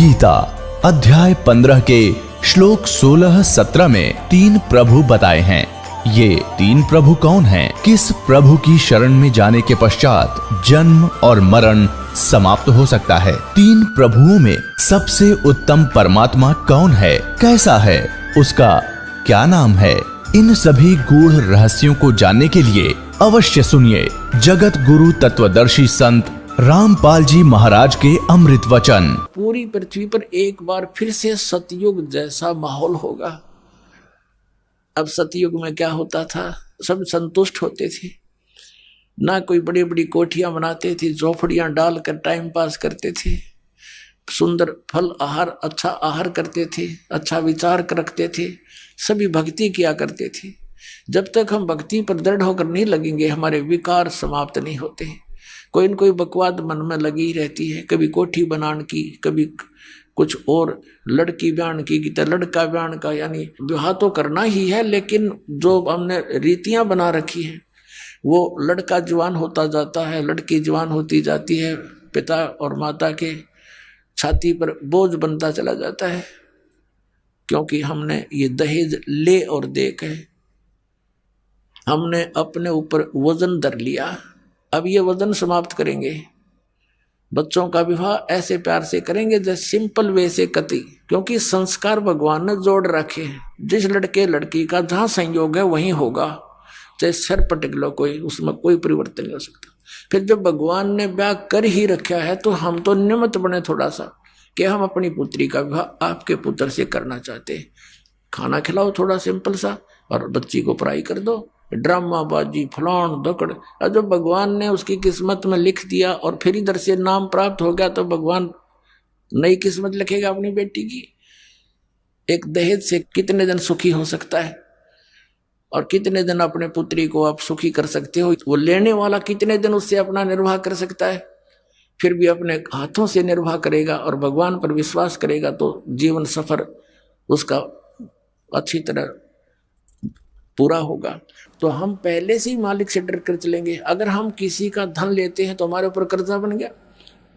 गीता अध्याय 15 के श्लोक 16-17 में 3 प्रभु बताए हैं। ये 3 प्रभु कौन हैं? किस प्रभु की शरण में जाने के पश्चात जन्म और मरण समाप्त हो सकता है? 3 प्रभुओं में सबसे उत्तम परमात्मा कौन है? कैसा है? उसका क्या नाम है? इन सभी गूढ़ रहस्यों को जानने के लिए अवश्य सुनिए जगत गुरु तत्वदर्शी संत रामपाल जी महाराज के अमृत वचन। पूरी पृथ्वी पर एक बार फिर से सतयुग जैसा माहौल होगा। अब सतयुग में क्या होता था, सब संतुष्ट होते थे, ना कोई बड़ी बड़ी कोठियां बनाते थे, झोपड़ियां डालकर टाइम पास करते थे, सुंदर फल आहार अच्छा आहार करते थे, अच्छा विचार रखते थे, सभी भक्ति किया करते थे। जब तक हम भक्ति पर दृढ़ होकर नहीं लगेंगे हमारे विकार समाप्त नहीं होते। कोई न कोई बकवाद मन में लगी रहती है, कभी कोठी बनाने की, कभी कुछ और, लड़की ब्यान की तो लड़का ब्यान का, यानी विवाह तो करना ही है, लेकिन जो हमने रीतियां बना रखी है वो लड़का जवान होता जाता है, लड़की जवान होती जाती है, पिता और माता के छाती पर बोझ बनता चला जाता है, क्योंकि हमने ये दहेज ले और दे के हमने अपने ऊपर वजन धर लिया। अब ये वजन समाप्त करेंगे। बच्चों का विवाह ऐसे प्यार से करेंगे जैसे सिंपल वे से कति, क्योंकि संस्कार भगवान ने जोड़ रखे हैं। जिस लड़के लड़की का जहां संयोग है वहीं होगा, चाहे सर पटक लो कोई, उसमें कोई परिवर्तन नहीं हो सकता। फिर जब भगवान ने ब्याह कर ही रखा है तो हम तो निमित्त बने थोड़ा सा कि हम अपनी पुत्री का विवाह आपके पुत्र से करना चाहते हैं। खाना खिलाओ थोड़ा सिंपल सा और बच्ची को पढ़ाई कर दो, ड्रामाबाजी फलान दकड़। और जब भगवान ने उसकी किस्मत में लिख दिया और फिर इधर से नाम प्राप्त हो गया तो भगवान नई किस्मत लिखेगा अपनी बेटी की। एक दहेज से कितने दिन सुखी हो सकता है और कितने दिन अपने पुत्री को आप सुखी कर सकते हो? वो लेने वाला कितने दिन उससे अपना निर्वाह कर सकता है? फिर भी अपने हाथों से निर्वाह करेगा और भगवान पर विश्वास करेगा तो जीवन सफर उसका अच्छी तरह पूरा होगा। तो हम पहले से ही मालिक से डर कर चलेंगे। अगर हम किसी का धन लेते हैं तो हमारे ऊपर कर्जा बन गया,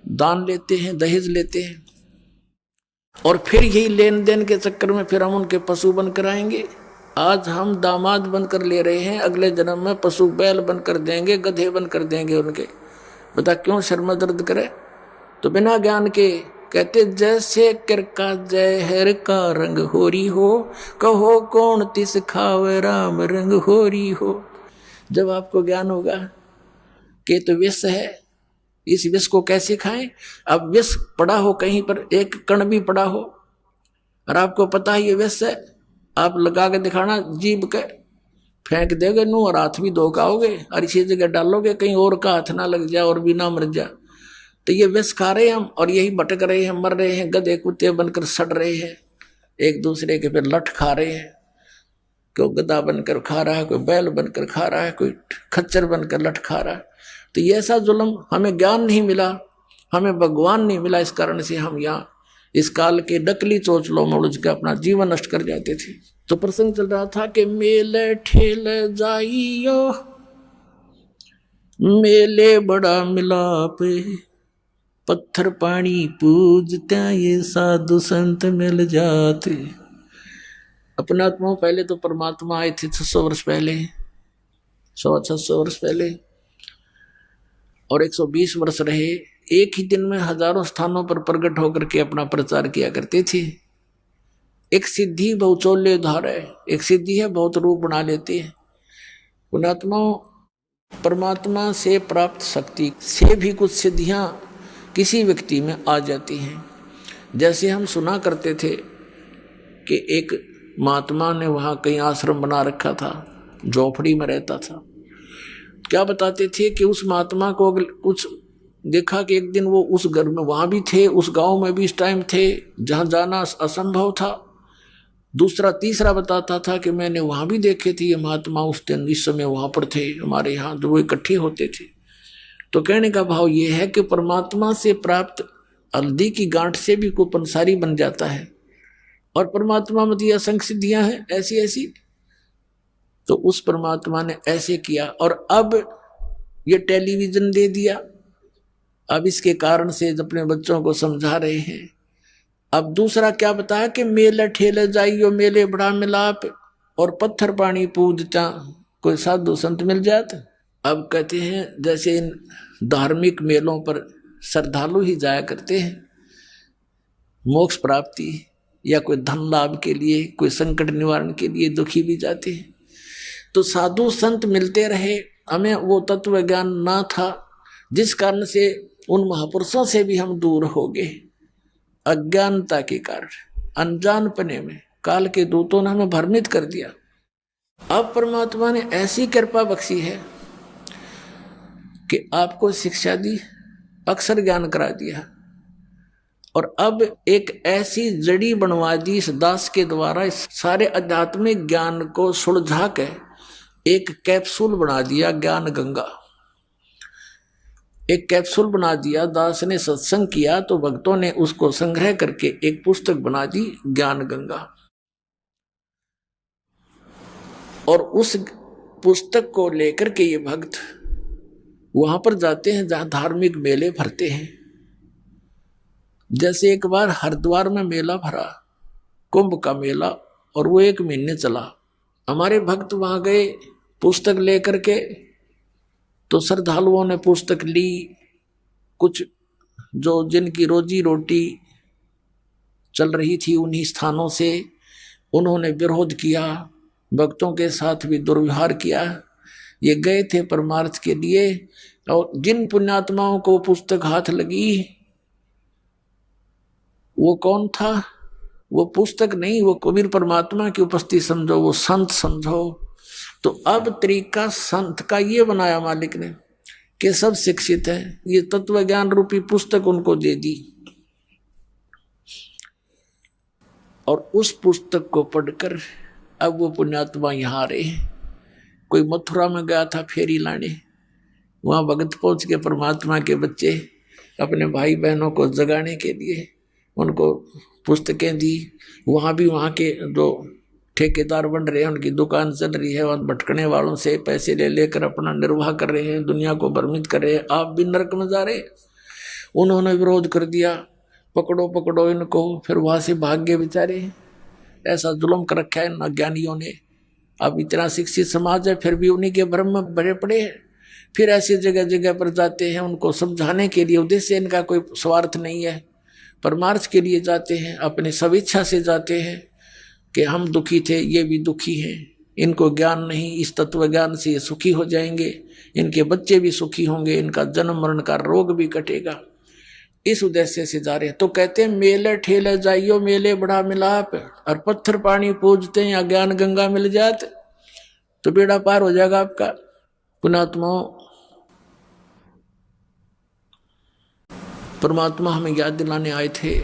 दान लेते हैं, दहेज लेते हैं, और फिर यही लेन देन के चक्कर में फिर हम उनके पशु बनकर आएंगे। आज हम दामाद बनकर ले रहे हैं, अगले जन्म में पशु बैल बनकर देंगे, गधे बनकर देंगे उनके। बता क्यों शर्म दर्द करे? तो बिना ज्ञान के कहते जैसे किरका जहर का रंग होरी हो, कहो कौन तिस खावे राम रंग होरी हो। जब आपको ज्ञान होगा कि तो विष है, इस विष को कैसे खाएं? अब विष पड़ा हो कहीं पर, एक कण भी पड़ा हो और आपको पता है ये विष है, आप लगा के दिखाना, जीभ के फेंक देगे नू और हाथ भी धो खाओगे, और इसी जगह डालोगे कहीं और का हाथ ना लग जाए और भी ना मर जाए। तो ये विष खा रहे हैं हम और यही भटक रहे हैं, मर रहे हैं, गधे कुत्ते बनकर सड़ रहे हैं, एक दूसरे के फिर लठ खा रहे हैं। कोई गधा बनकर खा रहा है, कोई बैल बनकर खा रहा है, कोई खच्चर बनकर लठ खा रहा है। तो ये ऐसा जुल्म, हमें ज्ञान नहीं मिला, हमें भगवान नहीं मिला, इस कारण से हम यहाँ इस काल के नकली चोचलों में उलझ के अपना जीवन नष्ट कर जाते थे। तो प्रसंग चल रहा था कि मेले ठेले जाइयो, मेले बड़ा मिलाप, पत्थर पानी पूजते ये साधु संत मिल जाते। अपने आत्मा पहले तो परमात्मा आए थे 600 वर्ष पहले, 600 वर्ष पहले, और 120 वर्ष रहे। एक ही दिन में हजारों स्थानों पर प्रकट होकर के अपना प्रचार किया करते थे। एक सिद्धि बहुचोल्य धार है, एक सिद्धि है बहुत रूप बना लेती है। पुणात्मा परमात्मा से प्राप्त शक्ति से भी कुछ सिद्धियां किसी व्यक्ति में आ जाती हैं। जैसे हम सुना करते थे कि एक महात्मा ने वहाँ कहीं आश्रम बना रखा था, झोपड़ी में रहता था। क्या बताते थे कि उस महात्मा को कुछ देखा कि एक दिन वो उस घर में वहाँ भी थे, उस गांव में भी इस टाइम थे जहाँ जाना असंभव था। दूसरा तीसरा बताता था कि मैंने वहाँ भी देखे थे ये महात्मा उस दिन इस समय वहाँ पर थे, हमारे यहाँ जो वो इकट्ठे होते थे। तो कहने का भाव ये है कि परमात्मा से प्राप्त हल्दी की गांठ से भी कोई पंसारी बन जाता है, और परमात्मा में तो असंख्य सिद्धियां हैं ऐसी ऐसी। तो उस परमात्मा ने ऐसे किया और अब ये टेलीविजन दे दिया। अब इसके कारण से अपने बच्चों को समझा रहे हैं अब दूसरा क्या बताया कि मेले ठेले जाइयो मेले बड़ा मिलाप और पत्थर पानी पूजता कोई साधु संत मिल जाते। अब कहते हैं जैसे इन धार्मिक मेलों पर श्रद्धालु ही जाया करते हैं मोक्ष प्राप्ति या कोई धन लाभ के लिए, कोई संकट निवारण के लिए, दुखी भी जाते हैं। तो साधु संत मिलते रहे, हमें वो तत्व ज्ञान ना था जिस कारण से उन महापुरुषों से भी हम दूर हो गए अज्ञानता के कारण, अनजानपने में काल के दूतों ने हमें भ्रमित कर दिया। अब परमात्मा ने ऐसी कृपा बख्शी है कि आपको शिक्षा दी, अक्षर ज्ञान करा दिया और अब एक ऐसी जड़ी बनवा दी इस दास के द्वारा, इस सारे आध्यात्मिक ज्ञान को सुलझा के एक कैप्सूल बना दिया, ज्ञान गंगा। एक कैप्सूल बना दिया, दास ने सत्संग किया तो भक्तों ने उसको संग्रह करके एक पुस्तक बना दी, ज्ञान गंगा। और उस पुस्तक को लेकर के ये भक्त वहां पर जाते हैं जहां धार्मिक मेले भरते हैं। जैसे एक बार हरिद्वार में मेला भरा, कुंभ का मेला, और वो 1 महीने चला। हमारे भक्त वहां गए पुस्तक लेकर के, तो श्रद्धालुओं ने पुस्तक ली, कुछ जो जिनकी रोजी रोटी चल रही थी उन्हीं स्थानों से उन्होंने विरोध किया, भक्तों के साथ भी दुर्व्यवहार किया। ये गए थे परमार्थ के लिए, और जिन पुण्यात्माओं को पुस्तक हाथ लगी वो कौन था? वो पुस्तक नहीं, वो कबीर परमात्मा की उपस्थिति समझो, वो संत समझो। तो अब तरीका संत का ये बनाया मालिक ने कि सब शिक्षित है, ये तत्व ज्ञान रूपी पुस्तक उनको दे दी और उस पुस्तक को पढ़कर अब वो पुण्यात्मा यहाँ आ रहे हैं। कोई मथुरा में गया था फेरी लाने, वहां भगत पहुंच के परमात्मा के बच्चे अपने भाई बहनों को जगाने के लिए उनको पुस्तकें दी। वहां भी वहां के जो ठेकेदार बन रहे हैं, उनकी दुकान चल रही है, वहां भटकने वालों से पैसे ले लेकर अपना निर्वाह कर रहे हैं, दुनिया को भ्रमित कर रहे हैं। आप भी नरक में जा रहे। उन्होंने विरोध कर दिया, पकड़ो पकड़ो इनको। फिर वहां से भाग गए बेचारे। ऐसा जुल्म कर रखा है इन अज्ञानियों ने। अब इतना शिक्षित समाज है फिर भी उन्हीं के भ्रम में भरे पड़े हैं। फिर ऐसी जगह जगह पर जाते हैं उनको समझाने के लिए। उद्देश्य इनका कोई स्वार्थ नहीं है, परमार्थ के लिए जाते हैं, अपने स्वेच्छा से जाते हैं कि हम दुखी थे, ये भी दुखी हैं, इनको ज्ञान नहीं, इस तत्व ज्ञान से ये सुखी हो जाएंगे, इनके बच्चे भी सुखी होंगे, इनका जन्म मरण का रोग भी कटेगा। इस उद्देश्य से जा रहे हैं। तो कहते हैं मेले ठेले जाइयो मेले बड़ा मिलाप, और पत्थर पानी पूजते हैं या ज्ञान गंगा मिल जात तो बेड़ा पार हो जाएगा आपका। पुण्यात्मा परमात्मा हमें याद दिलाने आए थे,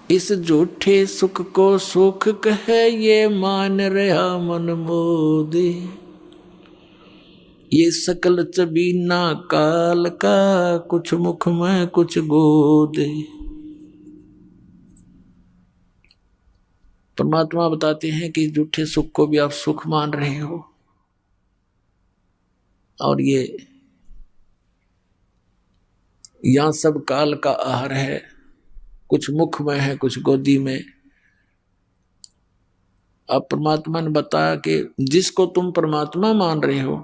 इस झूठे सुख को सुख कहे ये मान रहा मन मोदे, ये सकल चबीना काल का कुछ मुख में कुछ गोदे। परमात्मा बताते हैं कि झूठे सुख को भी आप सुख मान रहे हो, और ये यहां सब काल का आहार है, कुछ मुख में है कुछ गोदी में। अब परमात्मा ने बताया कि जिसको तुम परमात्मा मान रहे हो,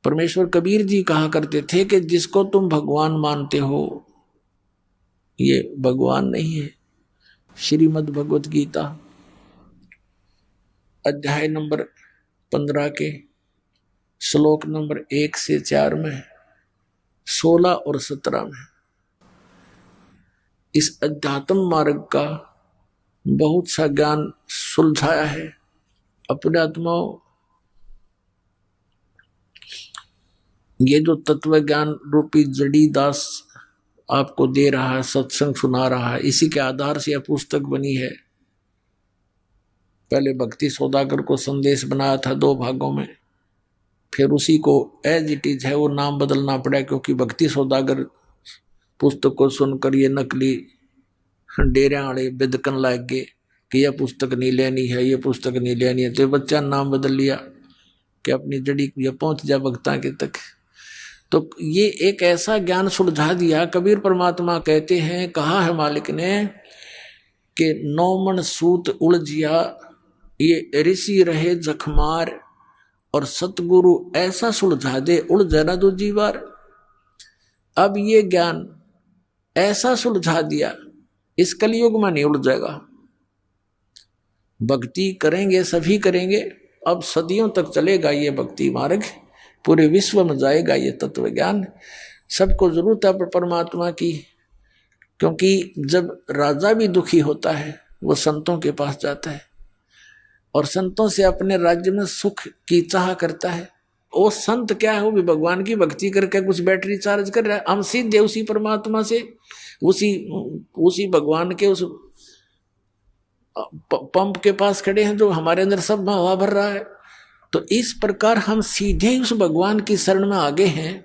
परमेश्वर कबीर जी कहा करते थे कि जिसको तुम भगवान मानते हो ये भगवान नहीं है। श्रीमद् भगवत गीता अध्याय नंबर 15 के श्लोक नंबर 1 से 4 में, 16 और 17 में इस अध्यात्म मार्ग का बहुत सा ज्ञान सुलझाया है। अपने आत्माओं, ये जो तत्व ज्ञान रूपी जड़ी दास आपको दे रहा है, सत्संग सुना रहा है, इसी के आधार से यह पुस्तक बनी है। पहले भक्ति सौदागर को संदेश बनाया था 2 भागों में, फिर उसी को एज इट इज है वो नाम बदलना पड़ा, क्योंकि भक्ति सौदागर पुस्तक को सुनकर ये नकली डेरे वाले बिदकन लग गए कि यह पुस्तक नहीं लेनी है, ये पुस्तक नहीं लेनी है। तो बच्चा नाम बदल लिया कि अपनी जड़ी ये पहुंच जा भक्ता के तक। तो ये एक ऐसा ज्ञान सुलझा दिया। कबीर परमात्मा कहते हैं, कहा है मालिक ने कि नौमन सूत उलझिया, ये ऋषि रहे जखमार, और सतगुरु ऐसा सुलझा दे उलझे ना दूजी बार। अब ये ज्ञान ऐसा सुलझा दिया, इस कलयुग में नहीं उलझेगा। भक्ति करेंगे सभी करेंगे, अब सदियों तक चलेगा ये भक्ति मार्ग, पूरे विश्व में जाएगा ये तत्व ज्ञान। सबको जरूरत है परमात्मा की, क्योंकि जब राजा भी दुखी होता है वो संतों के पास जाता है और संतों से अपने राज्य में सुख की चाह करता है। वो संत क्या है, वो भी भगवान की भक्ति करके कुछ बैटरी चार्ज कर रहा है। हम सीधे उसी परमात्मा से, उसी भगवान के उस पंप के पास खड़े हैं जो हमारे अंदर सब में हवा भर रहा है। तो इस प्रकार हम सीधे उस भगवान की शरण में आगे हैं,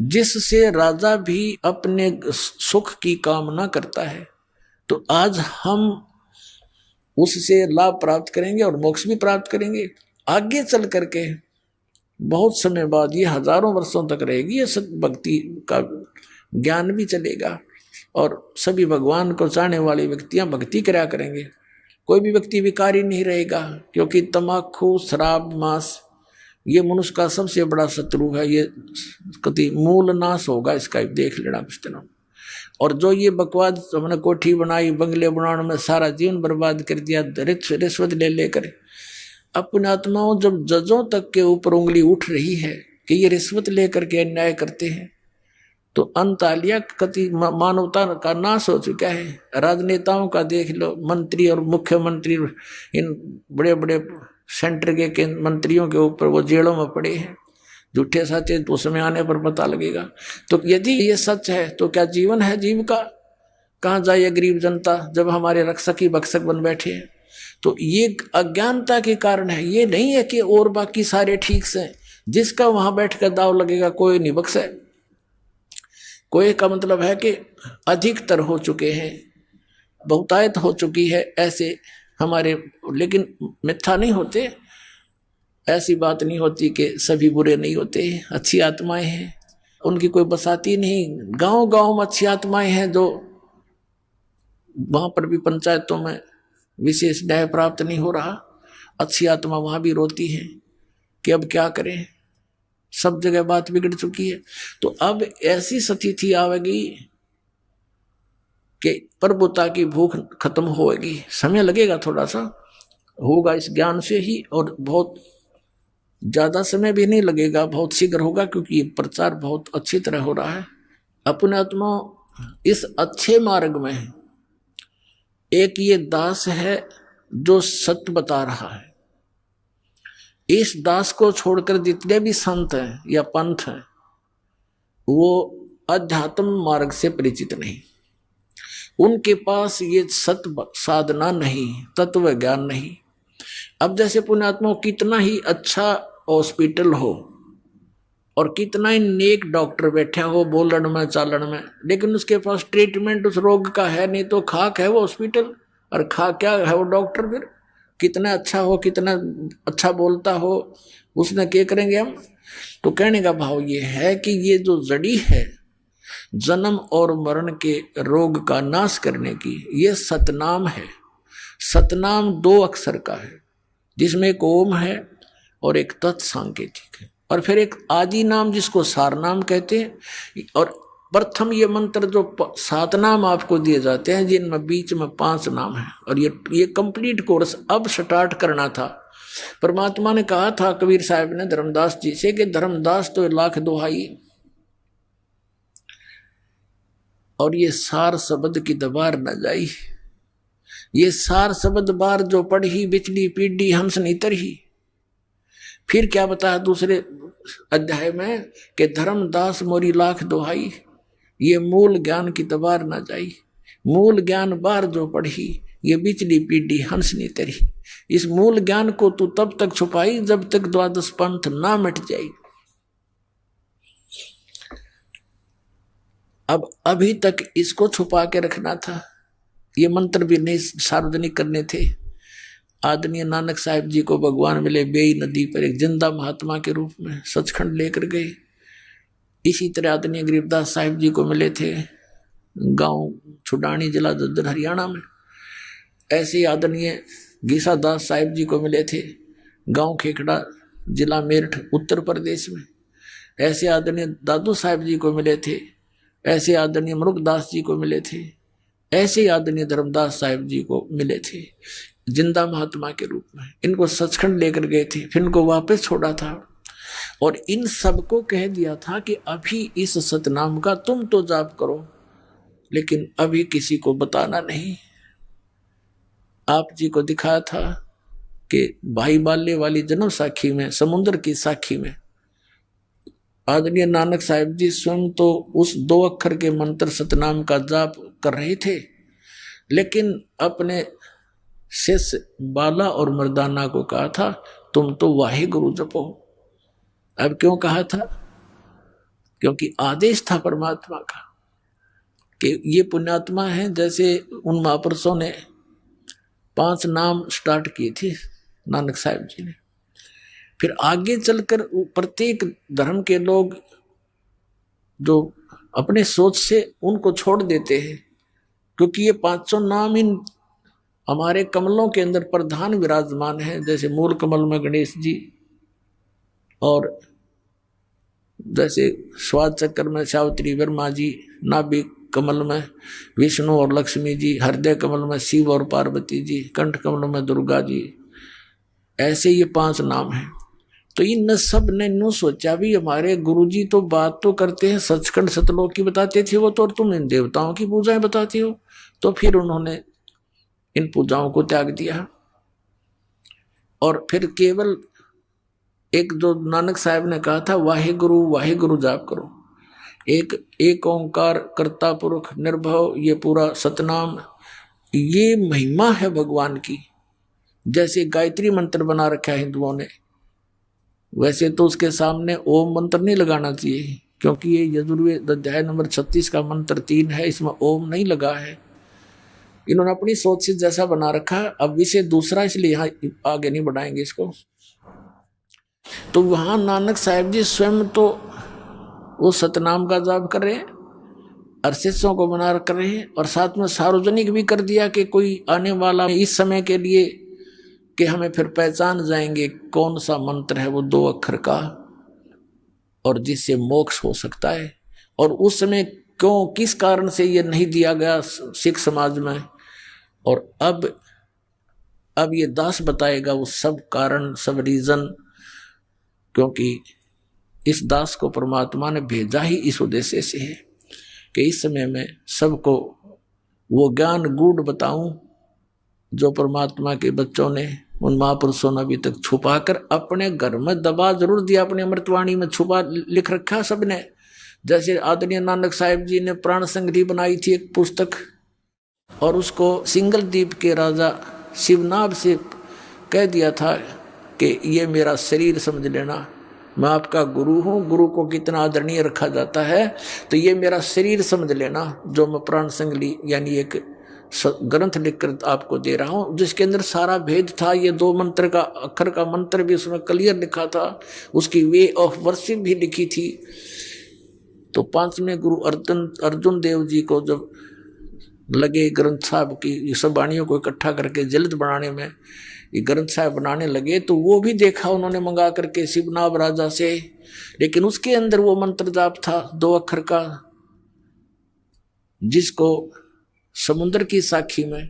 जिससे राजा भी अपने सुख की कामना करता है। तो आज हम उससे लाभ प्राप्त करेंगे और मोक्ष भी प्राप्त करेंगे। आगे चल करके बहुत समय बाद, ये हजारों वर्षों तक रहेगी ये सत भक्ति का ज्ञान भी चलेगा और सभी भगवान को चाहने वाली व्यक्तियां भक्ति करा करेंगे। कोई भी व्यक्ति विकारी नहीं रहेगा, क्योंकि तमाकू, शराब, मांस ये मनुष्य का सबसे बड़ा शत्रु है। ये कति मूल नाश होगा इसका, देख लेना कुछ दिनों। और जो ये बकवाद हमने कोठी बनाई, बंगले बनाने में सारा जीवन बर्बाद कर दिया रिश्वत ले लेकर, अपने आत्माओं जब जजों तक के ऊपर उंगली उठ रही है कि ये रिश्वत लेकर के अन्याय करते हैं, तो अंतालिया कति मानवता का नाश हो चुका है। राजनेताओं का देख लो, मंत्री और मुख्यमंत्री इन बड़े बड़े सेंटर के मंत्रियों के ऊपर वो जेलों में पड़े हैं, झूठे सच्चे तो समय आने पर पता लगेगा। तो यदि ये सच है तो क्या जीवन है जीव का? कहाँ जाए गरीब जनता जब हमारे रक्षक ही भक्षक बन बैठे हैं? तो ये अज्ञानता के कारण है। ये नहीं है कि और बाकी सारे ठीक से, जिसका वहां बैठ कर दाव लगेगा कोई नहीं बख्शे। कोई का मतलब है कि अधिकतर हो चुके हैं, बहुतायत हो चुकी है ऐसे हमारे, लेकिन मिथ्या नहीं होते। ऐसी बात नहीं होती कि सभी बुरे नहीं होते, अच्छी आत्माएं हैं, उनकी कोई बसाती नहीं। गांव गांव में अच्छी आत्माएं हैं, जो वहां पर भी पंचायतों में विशेष न्याय प्राप्त नहीं हो रहा, अच्छी आत्मा वहां भी रोती है कि अब क्या करें, सब जगह बात बिगड़ चुकी है। तो अब ऐसी स्थिति आवेगी कि प्रभुता की भूख खत्म होगी। समय लगेगा, थोड़ा सा होगा इस ज्ञान से ही, और बहुत ज्यादा समय भी नहीं लगेगा, बहुत शीघ्र होगा, क्योंकि ये प्रचार बहुत अच्छी तरह हो रहा है। अपने आत्मा इस अच्छे मार्ग में है। एक ये दास है जो सत्य बता रहा है। इस दास को छोड़कर जितने भी संत हैं या पंथ हैं, वो अध्यात्म मार्ग से परिचित नहीं, उनके पास ये सत्य साधना नहीं, तत्व ज्ञान नहीं। अब जैसे पुण्यात्मा कितना ही अच्छा हॉस्पिटल हो और कितना ही नेक डॉक्टर बैठा हो बोलन में चालन में, लेकिन उसके पास ट्रीटमेंट उस रोग का है नहीं, तो खाक है वो हॉस्पिटल, और खा क्या है वो डॉक्टर। फिर कितना अच्छा हो, कितना अच्छा बोलता हो, उसने क्या करेंगे हम? तो कहने का भाव ये है कि ये जो जड़ी है जन्म और मरण के रोग का नाश करने की, ये सतनाम है। सतनाम 2 अक्षर का है, जिसमें एक ओम है और एक तत्सांकेतिक है, और फिर एक आदि नाम जिसको सार नाम कहते हैं। और प्रथम ये मंत्र जो 7 नाम आपको दिए जाते हैं, जिनमें बीच में 5 नाम है, और ये कंप्लीट कोर्स अब स्टार्ट करना था। परमात्मा ने कहा था कबीर साहब ने धर्मदास जी से कि धर्मदास तो लाख दुहाई, और ये सार शब्द की दबार न जाई। ये सार शब्द बार जो पढ़ी बिचली पीढ़ी हंस नीतर ही। फिर क्या बताया दूसरे अध्याय में कि धर्मदास मोरी लाख दुहाई, ये मूल ज्ञान की दबार न जाई। मूल ज्ञान बार जो पढ़ी, ये बिचली पीढ़ी हंस नीतर ही। इस मूल ज्ञान को तू तब तक छुपाई जब तक 12 पंथ ना मिट जाए। अब अभी तक इसको छुपा के रखना था, ये मंत्र भी नहीं सार्वजनिक करने थे। आदरणीय नानक साहिब जी को भगवान मिले बेई नदी पर एक जिंदा महात्मा के रूप में, सचखंड लेकर गए। इसी तरह आदरणीय गरीबदास साहिब जी को मिले थे गांव छुडानी, जिला झज्जर, हरियाणा में। ऐसे ही आदरणीय गीसा दास साहिब जी को मिले थे, गांव खेखड़ा, जिला मेरठ, उत्तर प्रदेश में। ऐसे आदरणीय दादू साहिब जी को मिले थे, ऐसे आदरणीय मुरुगदास जी को मिले थे, ऐसे ही आदरणीय धर्मदास साहिब जी को मिले थे जिंदा महात्मा के रूप में। इनको सचखंड लेकर गए थे, फिर इनको वापस छोड़ा था और इन सबको कह दिया था कि अभी इस सतनाम का तुम तो जाप करो, लेकिन अभी किसी को बताना नहीं। आप जी को दिखाया था कि भाई बाले वाली जन्म साखी में, समुद्र की साखी में, आदरणीय नानक साहिब जी स्वयं तो उस 2 अक्षर के मंत्र सतनाम का जाप कर रहे थे, लेकिन अपने शिष्य बाला और मर्दाना को कहा था तुम तो वाहे गुरु जपो। अब क्यों कहा था? क्योंकि आदेश था परमात्मा का कि ये पुण्यात्मा है। जैसे उन महापुरुषों ने 5 नाम स्टार्ट किए थे नानक साहिब जी ने, फिर आगे चलकर प्रत्येक धर्म के लोग जो अपने सोच से उनको छोड़ देते हैं, क्योंकि ये 500 नाम इन हमारे कमलों के अंदर प्रधान विराजमान है। जैसे मूल कमल में गणेश जी, और जैसे स्वाद चक्र में सावित्री वर्मा जी, नाभिक कमल में विष्णु और लक्ष्मी जी, हृदय कमल में शिव और पार्वती जी, कंठ कमल में दुर्गा जी, ऐसे ये 5 नाम हैं। तो इन सब ने यूं सोचा भी हमारे गुरुजी तो बात तो करते हैं सचखंड सतलोक की बताते थे वो तो, और तुम इन देवताओं की पूजाएं बताती हो। तो फिर उन्होंने इन पूजाओं को त्याग दिया और फिर केवल एक जो नानक साहब ने कहा था वाहे गुरु जाप करो, एक ओंकार कर्ता पुरुष निर्भव, ये पूरा सतनाम, ये महिमा है भगवान की। जैसे गायत्री मंत्र बना रखा है हिंदुओं ने, वैसे तो उसके सामने ओम मंत्र नहीं लगाना चाहिए, क्योंकि ये यजुर्वेद अध्याय नंबर 36 का मंत्र 3 है, इसमें ओम नहीं लगा है। इन्होंने अपनी सोच से जैसा बना रखा, अब विषय दूसरा, इसलिए यहाँ आगे नहीं बढ़ाएंगे इसको। तो वहां नानक साहिब जी स्वयं तो वो सतनाम का जाप कर रहे हैं और शिष्यों को बना कर रहे हैं, और साथ में सार्वजनिक भी कर दिया कि कोई आने वाला इस समय के लिए कि हमें फिर पहचान जाएंगे कौन सा मंत्र है वो 2 अक्षर का और जिससे मोक्ष हो सकता है। और उस समय क्यों, किस कारण से ये नहीं दिया गया सिख समाज में, और अब ये दास बताएगा वो सब कारण, सब रीजन, क्योंकि इस दास को परमात्मा ने भेजा ही इस उद्देश्य से है कि इस समय में सबको वो ज्ञान गूढ़ बताऊं जो परमात्मा के बच्चों ने, उन महापुरुषों ने अभी तक छुपा कर अपने घर में दबा जरूर दिया, अपनी अमृतवाणी में छुपा लिख रखा सबने। जैसे आदरणीय नानक साहिब जी ने प्राण संग्रही बनाई थी एक पुस्तक, और उसको सिंगल द्वीप के राजा शिवनाभ से कह दिया था कि ये मेरा शरीर समझ लेना, मैं आपका गुरु हूँ। गुरु को कितना आदरणीय रखा जाता है, तो ये मेरा शरीर समझ लेना जो मैं प्राण संग्रही यानी एक ग्रंथ लिखकर आपको दे रहा हूँ, जिसके अंदर सारा भेद था। ये 2 मंत्र का अक्षर का मंत्र भी उसमें क्लियर लिखा था, उसकी वे ऑफ वर्शिप भी लिखी थी। तो 5वें गुरु अर्जुन देव जी को जब लगे ग्रंथ साहब की ये सब वाणियों को इकट्ठा करके जल्द बनाने में, ये ग्रंथ साहब बनाने लगे, तो वो भी देखा उन्होंने मंगा करके शिवनाभ राजा से, लेकिन उसके अंदर वो मंत्र जाप था 2 अक्षर का, जिसको समुद्र की साखी में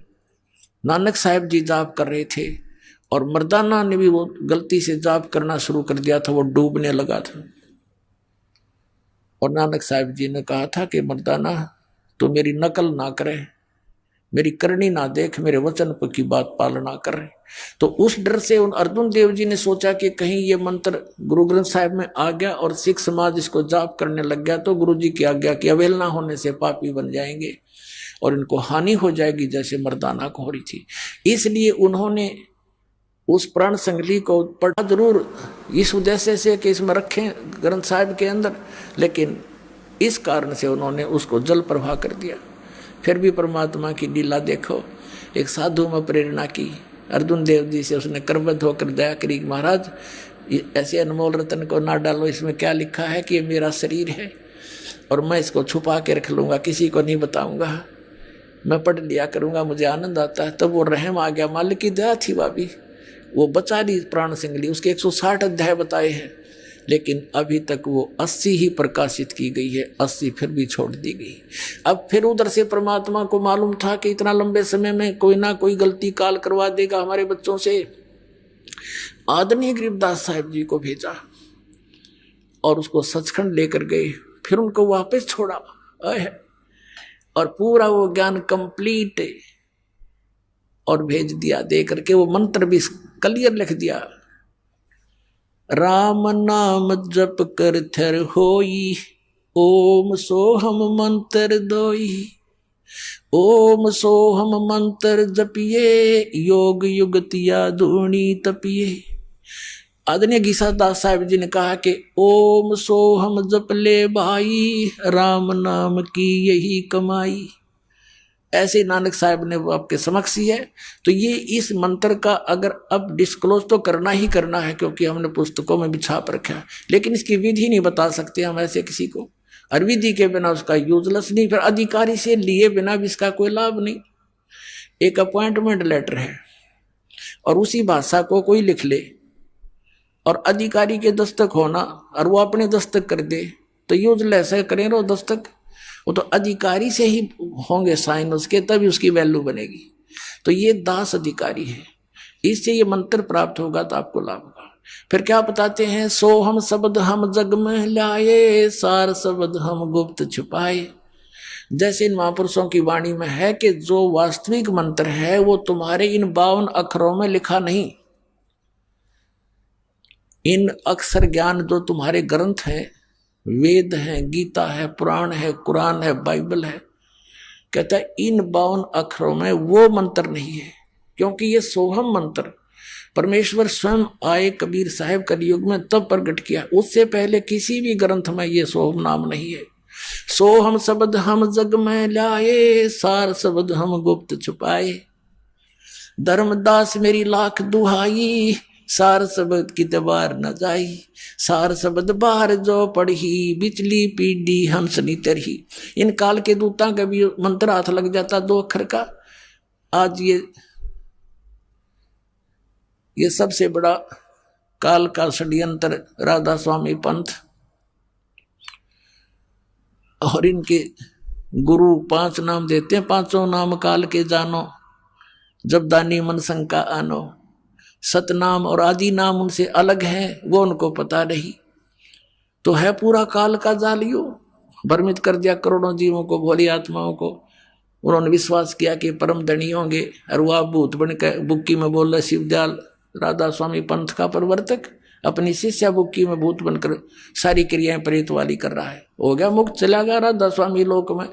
नानक साहिब जी जाप कर रहे थे, और मर्दाना ने भी वो गलती से जाप करना शुरू कर दिया था, वो डूबने लगा था। और नानक साहिब जी ने कहा था कि मर्दाना तो मेरी नकल ना करे, मेरी करनी ना देख, मेरे वचन की बात पालना कर रहे। तो उस डर से उन अर्जुन देव जी ने सोचा कि कहीं ये मंत्र गुरु ग्रंथ साहिब में आ गया और सिख समाज इसको जाप करने लग गया तो गुरु जी की आज्ञा की अवहेलना होने से पापी बन जाएंगे और इनको हानि हो जाएगी, जैसे मर्दाना को हो रही थी। इसलिए उन्होंने उस प्राण संग्रही को पढ़ा जरूर इस उद्देश्य से कि इसमें रखें ग्रंथ साहिब के अंदर, लेकिन इस कारण से उन्होंने उसको जल प्रवाह कर दिया। फिर भी परमात्मा की लीला देखो, एक साधु में प्रेरणा की, अर्जुन देव जी से उसने करबद्ध होकर दया करी, महाराज ऐसे अनमोल रतन को ना डालो, इसमें क्या लिखा है कि ये मेरा शरीर है और मैं इसको छुपा के रख लूँगा, किसी को नहीं बताऊँगा। मैं पढ़ लिया करूंगा, मुझे आनंद आता है। तब वो रहम आ गया, मालिक की दया थी भाभी, वो बचा ली प्राण सिंह ली। उसके 160 अध्याय बताए हैं, लेकिन अभी तक वो 80 ही प्रकाशित की गई है, 80 फिर भी छोड़ दी गई। अब फिर उधर से परमात्मा को मालूम था कि इतना लंबे समय में कोई ना कोई गलती काल करवा देगा हमारे बच्चों से। आदरणीय गरीबदास साहब जी को भेजा और उसको सचखंड लेकर गए, फिर उनको वापस छोड़ा और पूरा वो ज्ञान कंप्लीट और भेज दिया। दे करके वो मंत्र भी क्लियर लिख दिया, राम नाम जप कर थर होई, ओम सोहम मंत्र दोई, ओम सोहम मंत्र जपिए, योग युगतिया धूणी तपिए। आदरणीय गीसादास साहब जी ने कहा कि ओम सोहम जप ले भाई, राम नाम की यही कमाई। ऐसे नानक साहब ने वो आपके समक्ष ही है। तो ये इस मंत्र का अगर अब डिस्क्लोज तो करना ही करना है, क्योंकि हमने पुस्तकों में भी छाप रखा है, लेकिन इसकी विधि नहीं बता सकते हम ऐसे किसी को, और विधि के बिना उसका यूजलेस नहीं, फिर अधिकारी से लिए बिना भी इसका कोई लाभ नहीं। एक अपॉइंटमेंट लेटर है और उसी भाषा को कोई लिख ले और अधिकारी के दस्तक होना और वो अपने दस्तक कर दे तो यूजलेस है, करें रो दस्तक, वो तो अधिकारी से ही होंगे साइन उसके, तभी उसकी वैल्यू बनेगी। तो ये दास अधिकारी है, इससे ये मंत्र प्राप्त होगा तो आपको लाभ होगा। फिर क्या बताते हैं, सो हम शब्द हम जग में लाए, सार शब्द हम गुप्त छुपाए। जैसे इन महापुरुषों की वाणी में है कि जो वास्तविक मंत्र है वो तुम्हारे इन 52 अक्षरों में लिखा नहीं। इन अक्षर ज्ञान जो तुम्हारे ग्रंथ हैं, वेद है, गीता है, पुराण है, कुरान है, बाइबल है, कहता है इन 52 अक्षरों में वो मंत्र नहीं है, क्योंकि ये सोहम मंत्र परमेश्वर स्वयं आए कबीर साहब कलयुग में तब प्रकट किया, उससे पहले किसी भी ग्रंथ में ये सोहम नाम नहीं है। सोहम शब्द हम जग में लाए, सार शब्द हम गुप्त छुपाए। धर्मदास मेरी लाख दुहाई, सार शब्द की दबार न जाई, सार शब्द बाहर जो पढ़ी, बिचली पीढ़ी हंसनी तरही। इन काल के दूता का भी मंत्र हाथ लग जाता 2 अक्षर का। आज ये सबसे बड़ा काल का षड्यंत्र राधा स्वामी पंथ और इनके गुरु 5 नाम देते हैं, 5 नाम काल के जानो, जब दानी मन शंका आनो। सतनाम और आदि नाम उनसे अलग है, वो उनको पता नहीं। तो है पूरा काल का जालियो, भ्रमित कर दिया करोड़ों जीवों को, भोली आत्माओं को। उन्होंने विश्वास किया कि परम धनी होंगे और वह भूत बनकर बुक्की में बोल रहे शिवदयाल राधा स्वामी पंथ का प्रवर्तक अपनी शिष्या बुक्की में भूत बनकर सारी क्रियाएं प्रेत वाली कर रहा है। हो गया मुक्त, चला गया राधा स्वामी लोक में।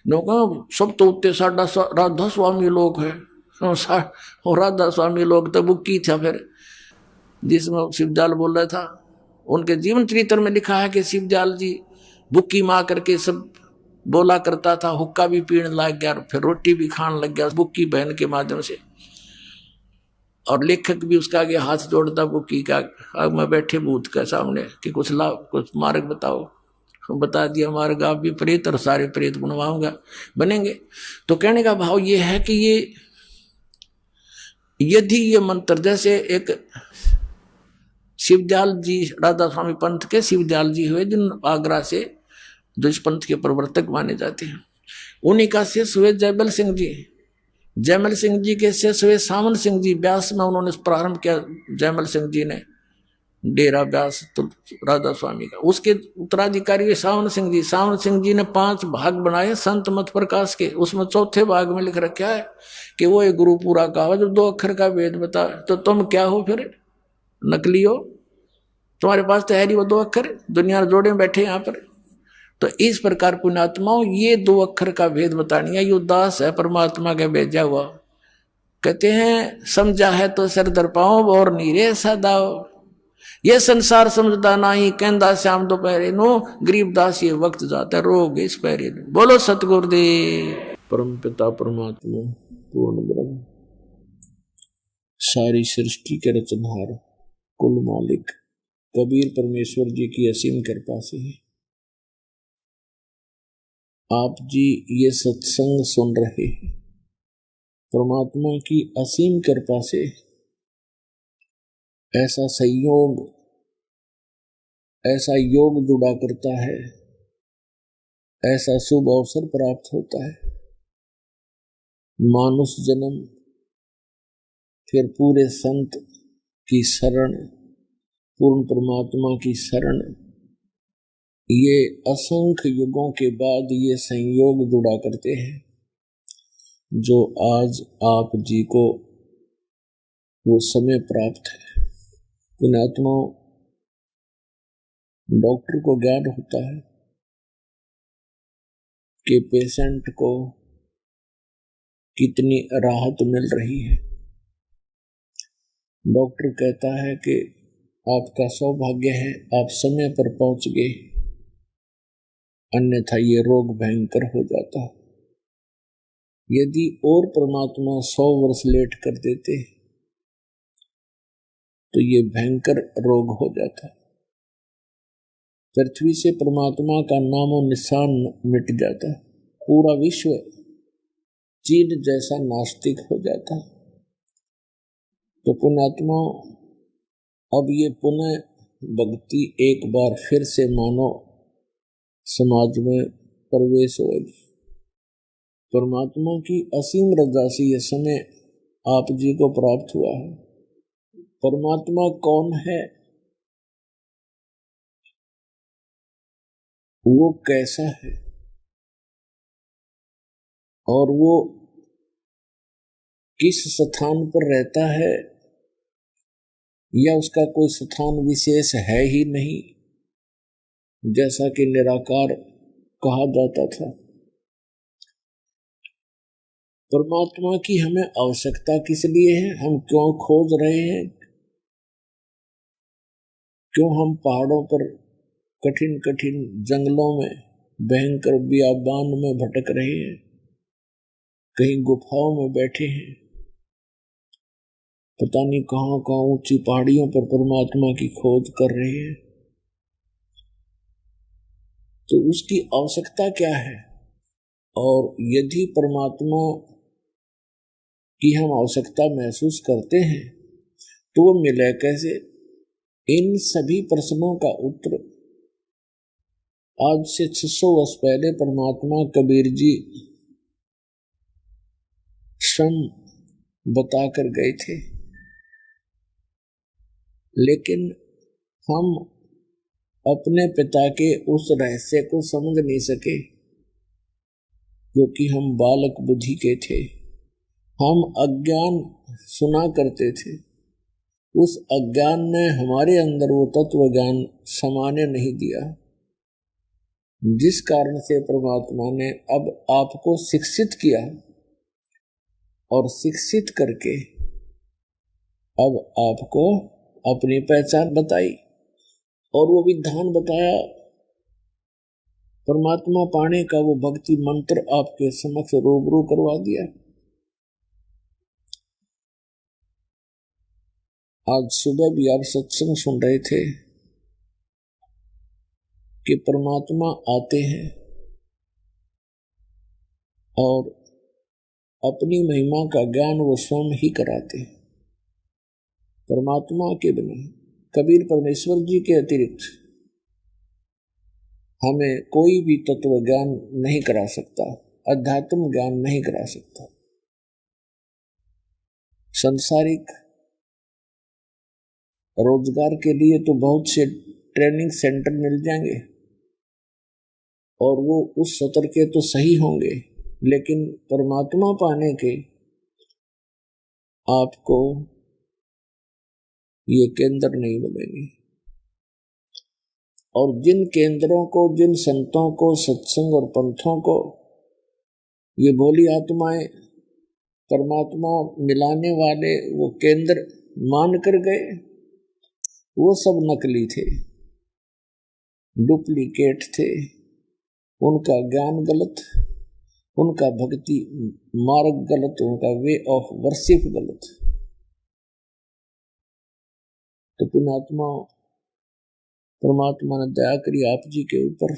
लोग सब तो उत्ते साढ़ा राधा स्वामी लोक है, और राधा स्वामी लोग तो बुक्की था। फिर जिसमें शिवदयाल बोल रहा था, उनके जीवन चरित्र में लिखा है कि शिवदयाल जी बुक्की माँ करके सब बोला करता था, हुक्का भी पीने लग गया, फिर रोटी भी खाने लग गया बुक्की बहन के माध्यम से। और लेखक भी उसका आगे हाथ जोड़ता बुक्की का, अब मैं बैठे भूत के सामने कि कुछ लाभ कुछ मार्ग बताओ। बता दिया मार्ग, आप भी प्रेत और सारे प्रेत बनवाऊंगा, बनेंगे। तो कहने का भाव ये है कि ये यदि ये मंत्र, जैसे एक शिवदयाल जी राधा स्वामी पंथ के शिवदयाल जी हुए जिन आगरा से, जो इस पंथ के प्रवर्तक माने जाते हैं, उन्हीं का शिष्य हुए जयमल सिंह जी। जयमल सिंह जी के शिष्य हुए सावन सिंह जी। व्यास में उन्होंने प्रारंभ किया जयमल सिंह जी ने डेरा व्यास तो राधा स्वामी का। उसके उत्तराधिकारी हुए सावन सिंह जी। सावन सिंह जी ने 5 भाग बनाए संत मत प्रकाश के। उसमें चौथे भाग में लिख रखा है कि वो एक गुरु पूरा कहा जो 2 अक्षर का वेद बता। तो तुम क्या हो फिर, नकली हो? तुम्हारे पास तो है नहीं वो 2 अक्षर, दुनिया जोड़े बैठे यहाँ पर। तो इस प्रकार पुण्यात्माओं ये 2 अक्षर का भेद बतानी है। ये उदास है परमात्मा का भेजा हुआ। कहते हैं समझा है तो सर दर पाओ और नीरे सदाओ, ये संसार समझदा नहीं, कहंदा श्याम दोपहरे नो, गरीबदास ये वक्त जाता रोग इस पैरे नो। बोलो सतगुरुदेव। परम पिता परमात्मा पूर्ण ब्रह्म सारी सृष्टि के रचनहार कुल मालिक कबीर परमेश्वर जी की असीम कृपा से है आप जी ये सत्संग सुन रहे हैं, परमात्मा की असीम कृपा से ऐसा संयोग, ऐसा योग जुड़ा करता है, ऐसा शुभ अवसर प्राप्त होता है। मानुष जन्म, फिर पूरे संत की शरण, पूर्ण परमात्मा की शरण, ये असंख्य युगों के बाद ये संयोग जुड़ा करते हैं, जो आज आप जी को वो समय प्राप्त है। पुण्यात्मा, डॉक्टर को ज्ञान होता है कि पेशेंट को कितनी राहत मिल रही है। डॉक्टर कहता है कि आपका सौभाग्य है, आप समय पर पहुंच गए, अन्यथा ये रोग भयंकर हो जाता। यदि और परमात्मा 100 वर्ष लेट कर देते तो ये भयंकर रोग हो जाता। पृथ्वी से परमात्मा का नामो निशान मिट जाता, पूरा विश्व चीन जैसा नास्तिक हो जाता। तो पुण्यात्मा, अब ये पुनः भक्ति एक बार फिर से मानो समाज में प्रवेश होगी। परमात्मा की असीम रजा से यह समय आप जी को प्राप्त हुआ है। परमात्मा कौन है, वो कैसा है, और वो किस स्थान पर रहता है, या उसका कोई स्थान विशेष है ही नहीं, जैसा कि निराकार कहा जाता था। परमात्मा की हमें आवश्यकता किस लिए है, हम क्यों खोज रहे हैं, क्यों हम पहाड़ों पर कठिन कठिन जंगलों में भयंकर बियाबान में भटक रहे हैं, कहीं गुफाओं में बैठे हैं, पता नहीं कहां कहां ऊंची पहाड़ियों पर परमात्मा की खोज कर रहे हैं। तो उसकी आवश्यकता क्या है, और यदि परमात्मा की हम आवश्यकता महसूस करते हैं तो वो मिले कैसे। इन सभी प्रश्नों का उत्तर आज से 600 वर्ष पहले परमात्मा कबीर जी स्वयं बता कर गए थे, लेकिन हम अपने पिता के उस रहस्य को समझ नहीं सके, क्योंकि हम बालक बुद्धि के थे, हम अज्ञान सुना करते थे। उस अज्ञान ने हमारे अंदर वो तत्व ज्ञान समाने नहीं दिया, जिस कारण से परमात्मा ने अब आपको शिक्षित किया, और शिक्षित करके अब आपको अपनी पहचान बताई, और वो विधान बताया परमात्मा पाने का, वो भक्ति मंत्र आपके समक्ष रूबरू करवा दिया। आज सुबह भी आप सत्संग सुन रहे थे कि परमात्मा आते हैं और अपनी महिमा का ज्ञान वो स्वयं ही कराते हैं। परमात्मा के बिना, कबीर परमेश्वर जी के अतिरिक्त हमें कोई भी तत्व ज्ञान नहीं करा सकता, अध्यात्म ज्ञान नहीं करा सकता। संसारिक रोजगार के लिए तो बहुत से ट्रेनिंग सेंटर मिल जाएंगे, और वो उस सत्र के तो सही होंगे, लेकिन परमात्मा पाने के आपको ये केंद्र नहीं मिलेंगे। और जिन केंद्रों को, जिन संतों को, सत्संग और पंथों को ये भोली आत्माएं परमात्मा मिलाने वाले वो केंद्र मान कर गए, वो सब नकली थे, डुप्लीकेट थे। उनका ज्ञान गलत, उनका भक्ति मार्ग गलत, उनका वे ऑफ वर्शिप गलत। तो पुण्यात्मा, परमात्मा ने दया करी आप जी के ऊपर,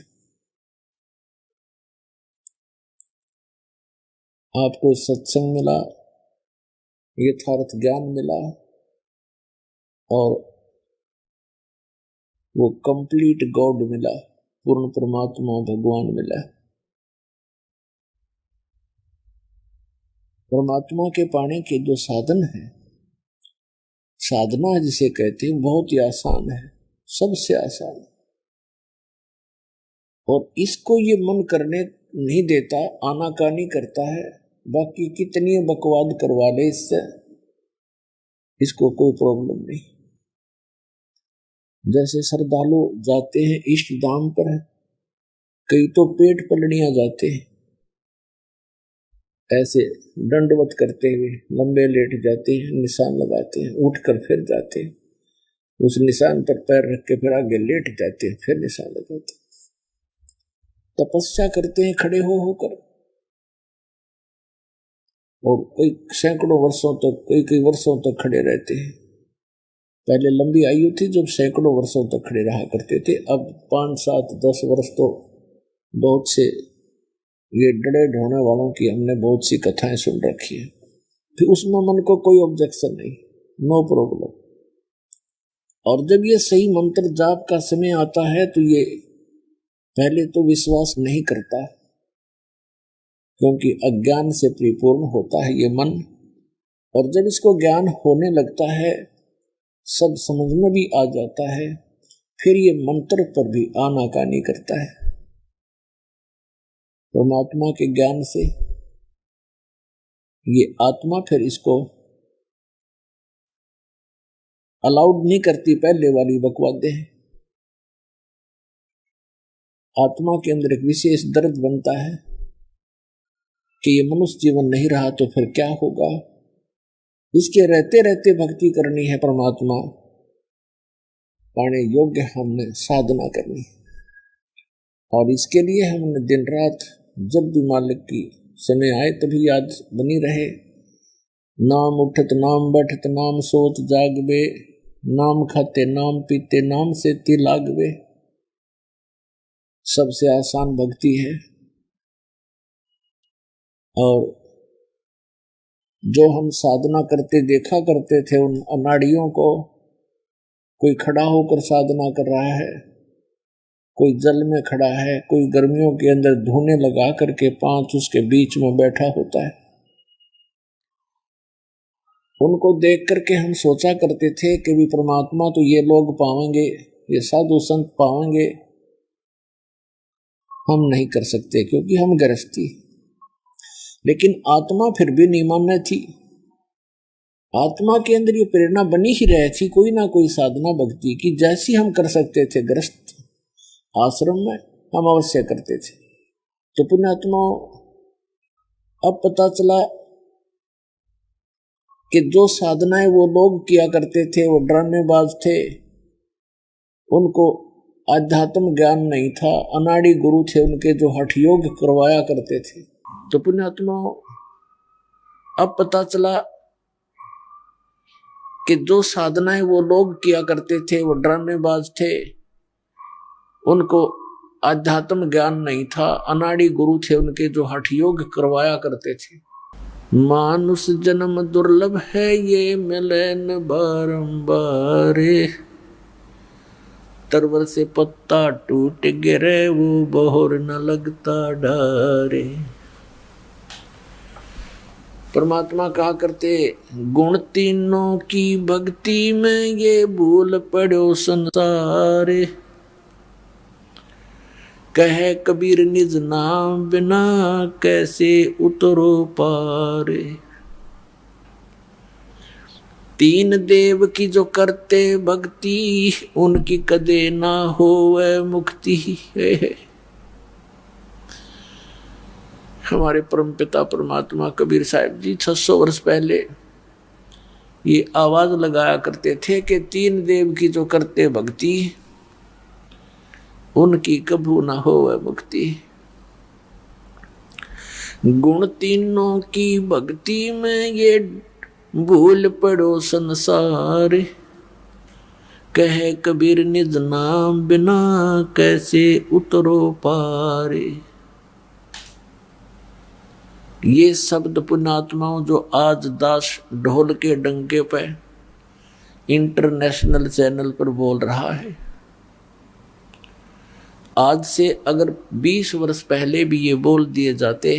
आपको सत्संग मिला, यथार्थ ज्ञान मिला और वो कंप्लीट गॉड मिला, पूर्ण परमात्मा भगवान मिला। परमात्मा के पाने के जो साधन है, साधना जिसे कहते हैं, बहुत ही आसान है, सबसे आसान है। और इसको ये मन करने नहीं देता, आनाकानी करता है। बाकी कितनी बकवाद करवा ले इससे, इसको कोई प्रॉब्लम नहीं। जैसे श्रद्धालु जाते हैं इष्ट धाम पर, कई तो पेट पलड़ियां जाते हैं, ऐसे दंडवत करते हुए लंबे लेट जाते हैं, निशान लगाते हैं, उठकर फिर जाते हैं, उस निशान पर पैर रख के फिर आगे लेट जाते हैं, फिर निशान लगाते हैं। तपस्या करते हैं खड़े हो होकर, और कई सैकड़ों वर्षों तक, कई वर्षों तक खड़े रहते हैं। पहले लंबी आयु थी जब सैकड़ों वर्षों तक खड़े रहा करते थे, अब 5, 7, 10 वर्ष तो बहुत से ये डरे ढोने वालों की हमने बहुत सी कथाएं सुन रखी है। फिर उसमें मन को कोई ऑब्जेक्शन नहीं, नो प्रॉब्लम। और जब ये सही मंत्र जाप का समय आता है तो ये पहले तो विश्वास नहीं करता, क्योंकि अज्ञान से परिपूर्ण होता है ये मन। और जब इसको ज्ञान होने लगता है, सब समझ में भी आ जाता है, फिर ये मंत्र पर भी आनाकानी करता है। परमात्मा के ज्ञान से ये आत्मा फिर इसको अलाउड नहीं करती, पहले वाली बकवादे हैं। आत्मा के अंदर एक विशेष दर्द बनता है कि ये मनुष्य जीवन नहीं रहा तो फिर क्या होगा। इसके रहते रहते भक्ति करनी है, परमात्मा पाने योग्य हमने साधना करनी है। और इसके लिए हमने दिन रात जब भी मालिक की समय आए तभी याद बनी रहे। नाम उठत नाम बैठत नाम सोत जागवे, नाम खाते नाम पीते नाम से ती लागवे। सबसे आसान भक्ति है। और जो हम साधना करते देखा करते थे उन अनाड़ियों को, कोई खड़ा होकर साधना कर रहा है, कोई जल में खड़ा है, कोई गर्मियों के अंदर धोने लगा करके 5 उसके बीच में बैठा होता है। उनको देख करके हम सोचा करते थे कि भी परमात्मा तो ये लोग पाएंगे, ये साधु संत पाएंगे, हम नहीं कर सकते क्योंकि हम गृहस्थी। लेकिन आत्मा फिर भी नहीं मानना थी। आत्मा के अंदर ये प्रेरणा बनी ही रही थी, कोई ना कोई साधना भक्ति की, जैसी हम कर सकते थे गृहस्थ आश्रम में हम अवश्य करते थे। तो पुण्यात्मा अब पता चला कि जो साधनाएं वो लोग किया करते थे वो ड्रामेबाज थे, उनको आध्यात्म ज्ञान नहीं था, अनाड़ी गुरु थे उनके जो हठ योग करवाया करते थे। तो पुण्यात्मा अब पता चला कि जो साधनाएं वो लोग किया करते थे वो ड्रामेबाज थे, उनको आध्यात्म ज्ञान नहीं था, अनाड़ी गुरु थे उनके जो हठ योग करवाया करते थे। मानुष जन्म दुर्लभ है ये मिले न बारंबार, तरवर से पत्ता टूट गिरे वो बहोर न लगता डारे। परमात्मा कहा करते, गुण तीनों की भक्ति में ये भूल पड़ो संसारे, कहे कबीर निज नाम बिना कैसे उतरो पारे। 3 देव की जो करते भक्ति, उनकी कदे ना होवे मुक्ति। हमारे परमपिता परमात्मा कबीर साहब जी 600 वर्ष पहले ये आवाज लगाया करते थे कि 3 देव की जो करते भक्ति, उनकी कभू ना होवे मुक्ति। गुण तीनों की भक्ति में ये भूल पड़ो संसार, कहे कबीर निज नाम बिना कैसे उतरो पारे। ये शब्द पुण्यात्माओं जो आज दास ढोल के डंके पे इंटरनेशनल चैनल पर बोल रहा है, आज से अगर 20 वर्ष पहले भी ये बोल दिए जाते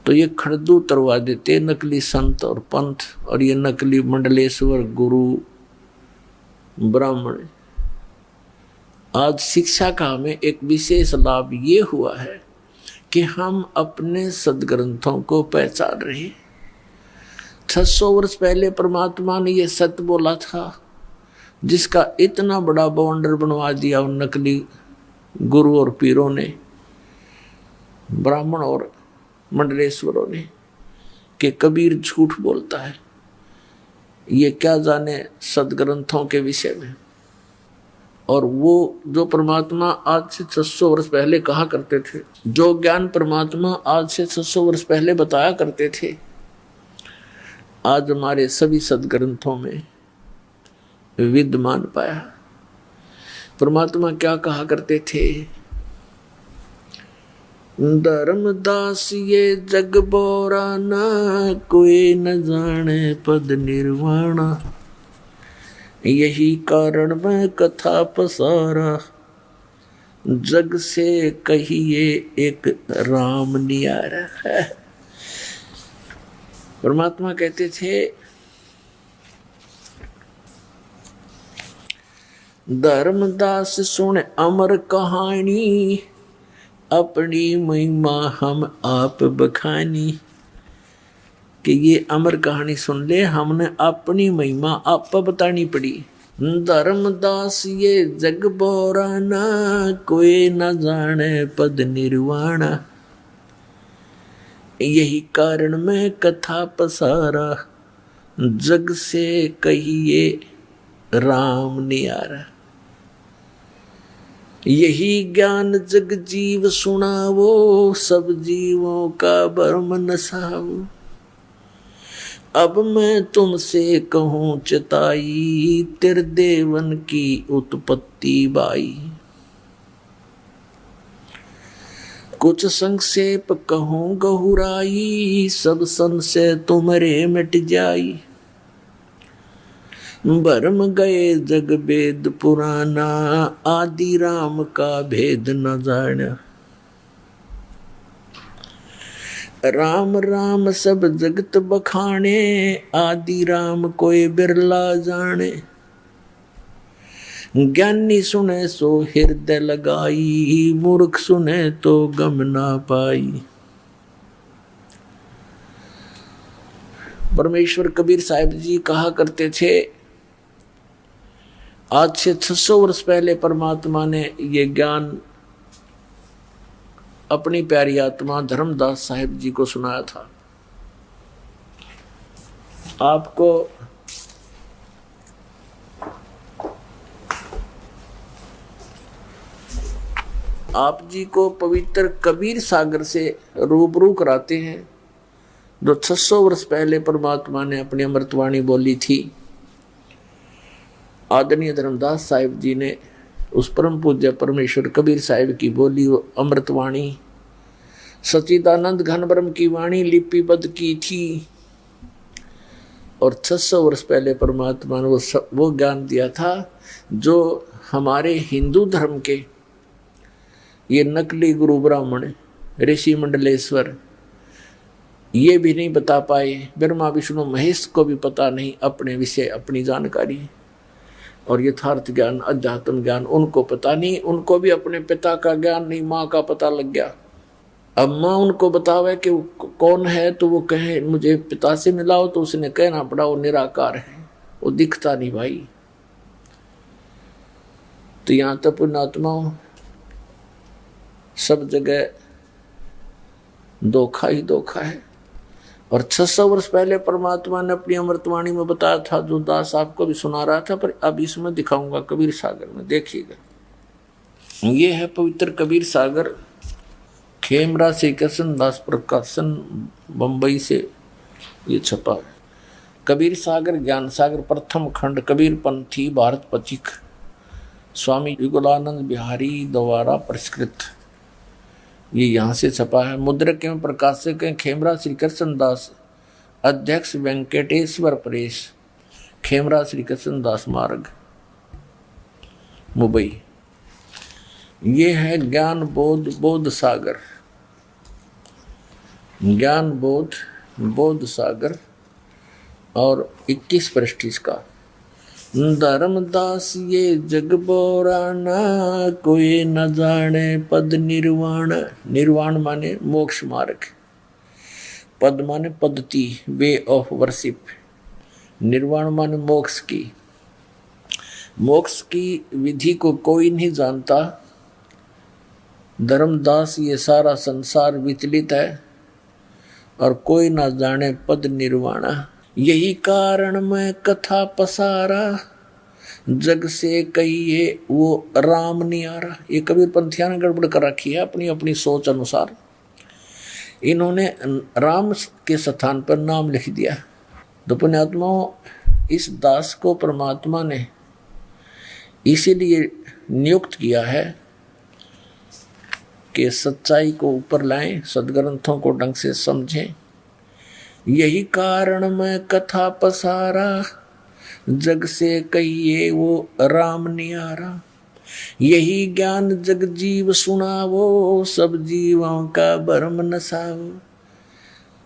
तो ये खड़दू तरवा देते नकली संत और पंथ और ये नकली मंडलेश्वर गुरु ब्राह्मण। आज शिक्षा का हमें एक विशेष लाभ ये हुआ है कि हम अपने सदग्रंथों को पहचान रहे। 600 वर्ष पहले परमात्मा ने ये सत्य बोला था, जिसका इतना बड़ा बाउंडर बनवा दिया उन नकली गुरु और पीरों ने, ब्राह्मण और मंडलेश्वरों ने, कि कबीर झूठ बोलता है। ये क्या जाने सदग्रंथों के विषय में। और वो जो परमात्मा आज से 600 वर्ष पहले कहा करते थे, जो ज्ञान परमात्मा आज से 600 वर्ष पहले बताया करते थे, आज हमारे सभी सदग्रंथों में विद्यमान पाया। परमात्मा क्या कहा करते थे? धर्मदास ये जग बोरा ना, कोई न जाने पद निर्वाण, यही कारण मैं कथा पसारा, जग से कहिए एक राम नियारा है। परमात्मा कहते थे धर्मदास सुन अमर कहानी, अपनी महिमा हम आप बखानी। कि ये अमर कहानी सुन ले, हमने अपनी महिमा आप बतानी पड़ी। धर्मदास ये जग बोराना, कोई न जाने पद निर्वाणा, यही कारण मैं कथा पसारा, जग से कहिए राम नियारा। यही ज्ञान जग जीव सुनावो, सब जीवों का भरम नसावो। अब मैं तुमसे कहूँ चताई, त्रिदेवन की उत्पत्ति बाई। कुछ संक्षेप कहूँ गहुराई, सब संशय तुम्हारे मिट जाई। भरम गए जग वेद पुराना, आदि राम का भेद न जाना। राम राम सब जगत बखाने, आदि राम कोई बिरला जाने। ज्ञानी सुने सो हृदय लगाई, मूर्ख सुने तो गम ना पाई। परमेश्वर कबीर साहिब जी कहा करते थे, आज से 600 वर्ष पहले परमात्मा ने ये ज्ञान अपनी प्यारी आत्मा धर्मदास साहिब जी को सुनाया था। आपको आप जी को पवित्र कबीर सागर से रूबरू कराते हैं, जो 600 वर्ष पहले परमात्मा ने अपनी अमृतवाणी बोली थी। आदरणीय धर्मदास साहिब जी ने उस परम पूज्य परमेश्वर कबीर साहिब की बोली वो अमृतवाणी सच्चिदानंद घन ब्रह्म की वाणी लिपिबद्ध की थी। और 600 वर्ष पहले परमात्मा ने वो ज्ञान दिया था जो हमारे हिंदू धर्म के ये नकली गुरु ब्राह्मण ऋषि मंडलेश्वर ये भी नहीं बता पाए। ब्रह्मा विष्णु महेश को भी पता नहीं अपने विषय अपनी जानकारी और यथार्थ ज्ञान अध्यात्म ज्ञान उनको पता नहीं। उनको भी अपने पिता का ज्ञान नहीं, माँ का पता लग गया। अब माँ उनको बतावे कि वो कौन है तो वो कहे मुझे पिता से मिलाओ, तो उसने कहना पड़ा वो निराकार है, वो दिखता नहीं भाई। तो यहाँ तक पुण्यात्माओं सब जगह धोखा ही धोखा है। और 600 वर्ष पहले परमात्मा ने अपनी अमृतवाणी में बताया था, जो दास आपको भी सुना रहा था, पर अब इसमें दिखाऊंगा कबीर सागर में, देखिएगा। ये है पवित्र कबीर सागर, खेमरा श्री कृष्ण दास प्रकाशन बंबई से ये छपा है। कबीर सागर ज्ञान सागर प्रथम खंड कबीर पंथी भारत पथिक स्वामी युगलानंद बिहारी द्वारा परिष्कृत। ये यहाँ से छपा है। मुद्रक एवं प्रकाशक हैं खेमरा श्री कृष्ण दास, अध्यक्ष वेंकटेश्वर प्रेस, खेमरा श्री कृष्ण दास मार्ग, मुंबई। ये है ज्ञान बोध बोध सागर, ज्ञान बोध बोध सागर, और 21 पृष्ठ इसका। धर्मदास ये जग बोराना, कोई न जाने पद निर्वाण। निर्वाण माने मोक्ष मार्ग, पद माने पद्धति, वे ऑफ वर्शिप। निर्वाण माने मोक्ष की, मोक्ष की विधि को कोई नहीं जानता। धर्मदास ये सारा संसार विचलित है और कोई ना जाने पद निर्वाणा। यही कारण मैं कथा पसारा, जग से कहिए वो राम नहीं आ रहा। ये कबीर पंथिया ने गड़बड़ कर रखी है अपनी अपनी सोच अनुसार। इन्होंने राम के स्थान पर नाम लिख दिया। तो पुण्यात्माओं, इस दास को परमात्मा ने इसीलिए नियुक्त किया है कि सच्चाई को ऊपर लाएं, सदग्रंथों को ढंग से समझें। यही कारण मैं कथा पसारा, जग से कहिए वो राम नियारा। यही ज्ञान जग जीव सुनावो, सब जीवों का भरम नसावो।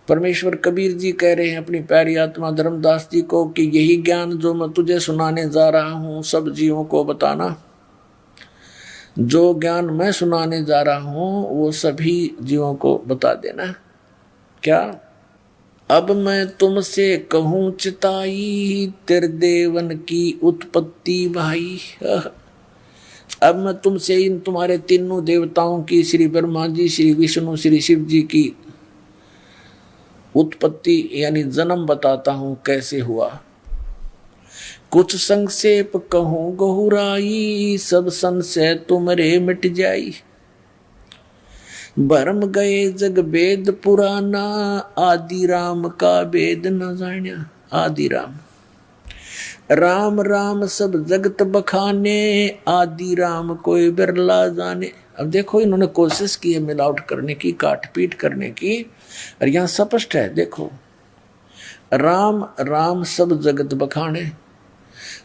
परमेश्वर कबीर जी कह रहे हैं अपनी प्यारी आत्मा धर्मदास जी को कि यही ज्ञान जो मैं तुझे सुनाने जा रहा हूँ सब जीवों को बताना। जो ज्ञान मैं सुनाने जा रहा हूँ वो सभी जीवों को बता देना। क्या? अब मैं तुमसे कहूँ चिताई, तेरे देवन की उत्पत्ति भाई। अब मैं तुमसे इन तुम्हारे तीनों देवताओं की, श्री ब्रह्मा जी, श्री विष्णु, श्री शिव जी की उत्पत्ति यानी जन्म बताता हूँ कैसे हुआ। कुछ संक्षेप कहूँ गहुराई, सब संशय तुमरे मिट जाई। भरम गए जग वेद पुराना, आदि राम का वेद न जान्या। आदि राम, राम राम सब जगत बखाने, आदि राम कोई बिरला जाने। अब देखो इन्होंने कोशिश की है मिलावट करने की, काट पीट करने की, और यहाँ स्पष्ट है। देखो, राम राम सब जगत बखाने।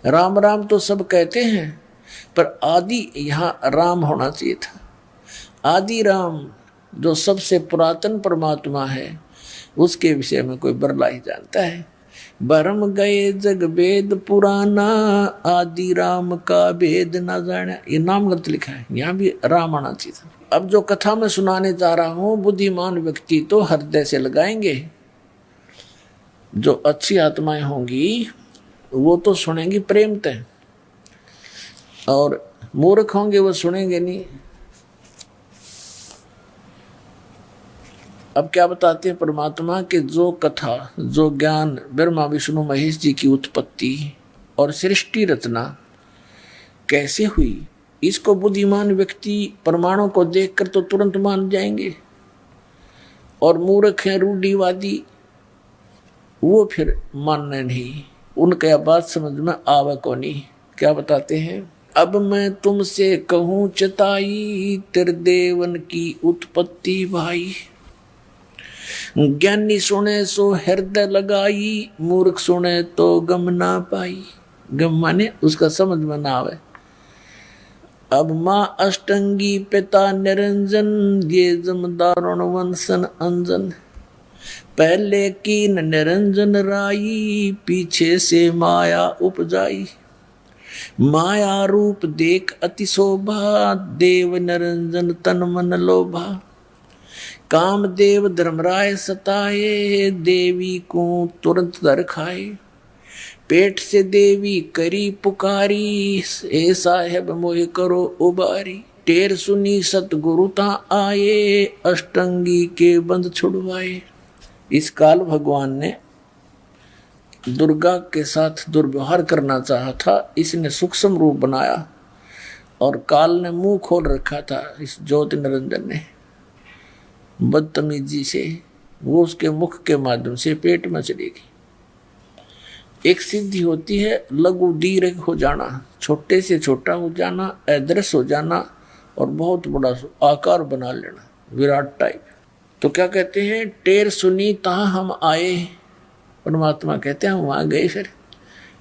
राम राम तो सब कहते हैं, पर आदि यहाँ राम होना चाहिए था। आदि राम जो सबसे पुरातन परमात्मा है, उसके विषय में कोई बरला ही जानता है। भरम गए जग वेद पुराना, आदि राम का वेद न जाना। ये नाम गलत लिखा है, यहाँ भी राम आना चाहिए था। अब जो कथा मैं सुनाने जा रहा हूँ, बुद्धिमान व्यक्ति तो हृदय से लगाएंगे। जो अच्छी आत्माएं होंगी वो तो सुनेंगी प्रेम तय, और मूर्ख होंगे वो सुनेंगे नहीं। अब क्या बताते हैं परमात्मा के जो कथा, जो ज्ञान ब्रह्मा विष्णु महेश जी की उत्पत्ति और सृष्टि रचना कैसे हुई, इसको बुद्धिमान व्यक्ति प्रमाणों को देखकर तो तुरंत मान जाएंगे, और मूर्ख हैं रूढ़िवादी वो फिर मानना नहीं, उनका यह बात समझ में आवे को नहीं। क्या बताते हैं? अब मैं तुमसे कहूँ चिताई, तेरे देवन की उत्पत्ति भाई। ज्ञानी सुने सो हृदय लगाई, मूर्ख सुने तो गम ना पाई। गम माने उसका समझ में ना आवे। अब माँ अष्टंगी पिता निरंजन, ये जमदारुण वंशन अंजन। पहले की निरंजन राई, पीछे से माया उपजाई। माया रूप देख अति शोभा, देव निरंजन तन मन लोभा। कामदेव धर्मराय सताए, देवी को तुरंत दर खाए। पेट से देवी करी पुकारी, हे साहेब मोहे करो उबारी। टेर सुनी सतगुरु ता आए, अष्टंगी के बंद छुड़वाए। इस काल भगवान ने दुर्गा के साथ दुर्व्यवहार करना चाहा था, इसने सूक्ष्म रूप बनाया और काल ने मुंह खोल रखा था इस ज्योति निरंजन ने बदतमीजी से। वो उसके मुख के माध्यम से पेट में चलेगी। एक सिद्धि होती है लघु दीर्घ हो जाना, छोटे से छोटा हो जाना, अदृश्य हो जाना और बहुत बड़ा आकार बना लेना। विराट टाइप। तो क्या कहते हैं, टेर सुनी तहाँ हम आए। परमात्मा कहते हैं हम वहां गए, फिर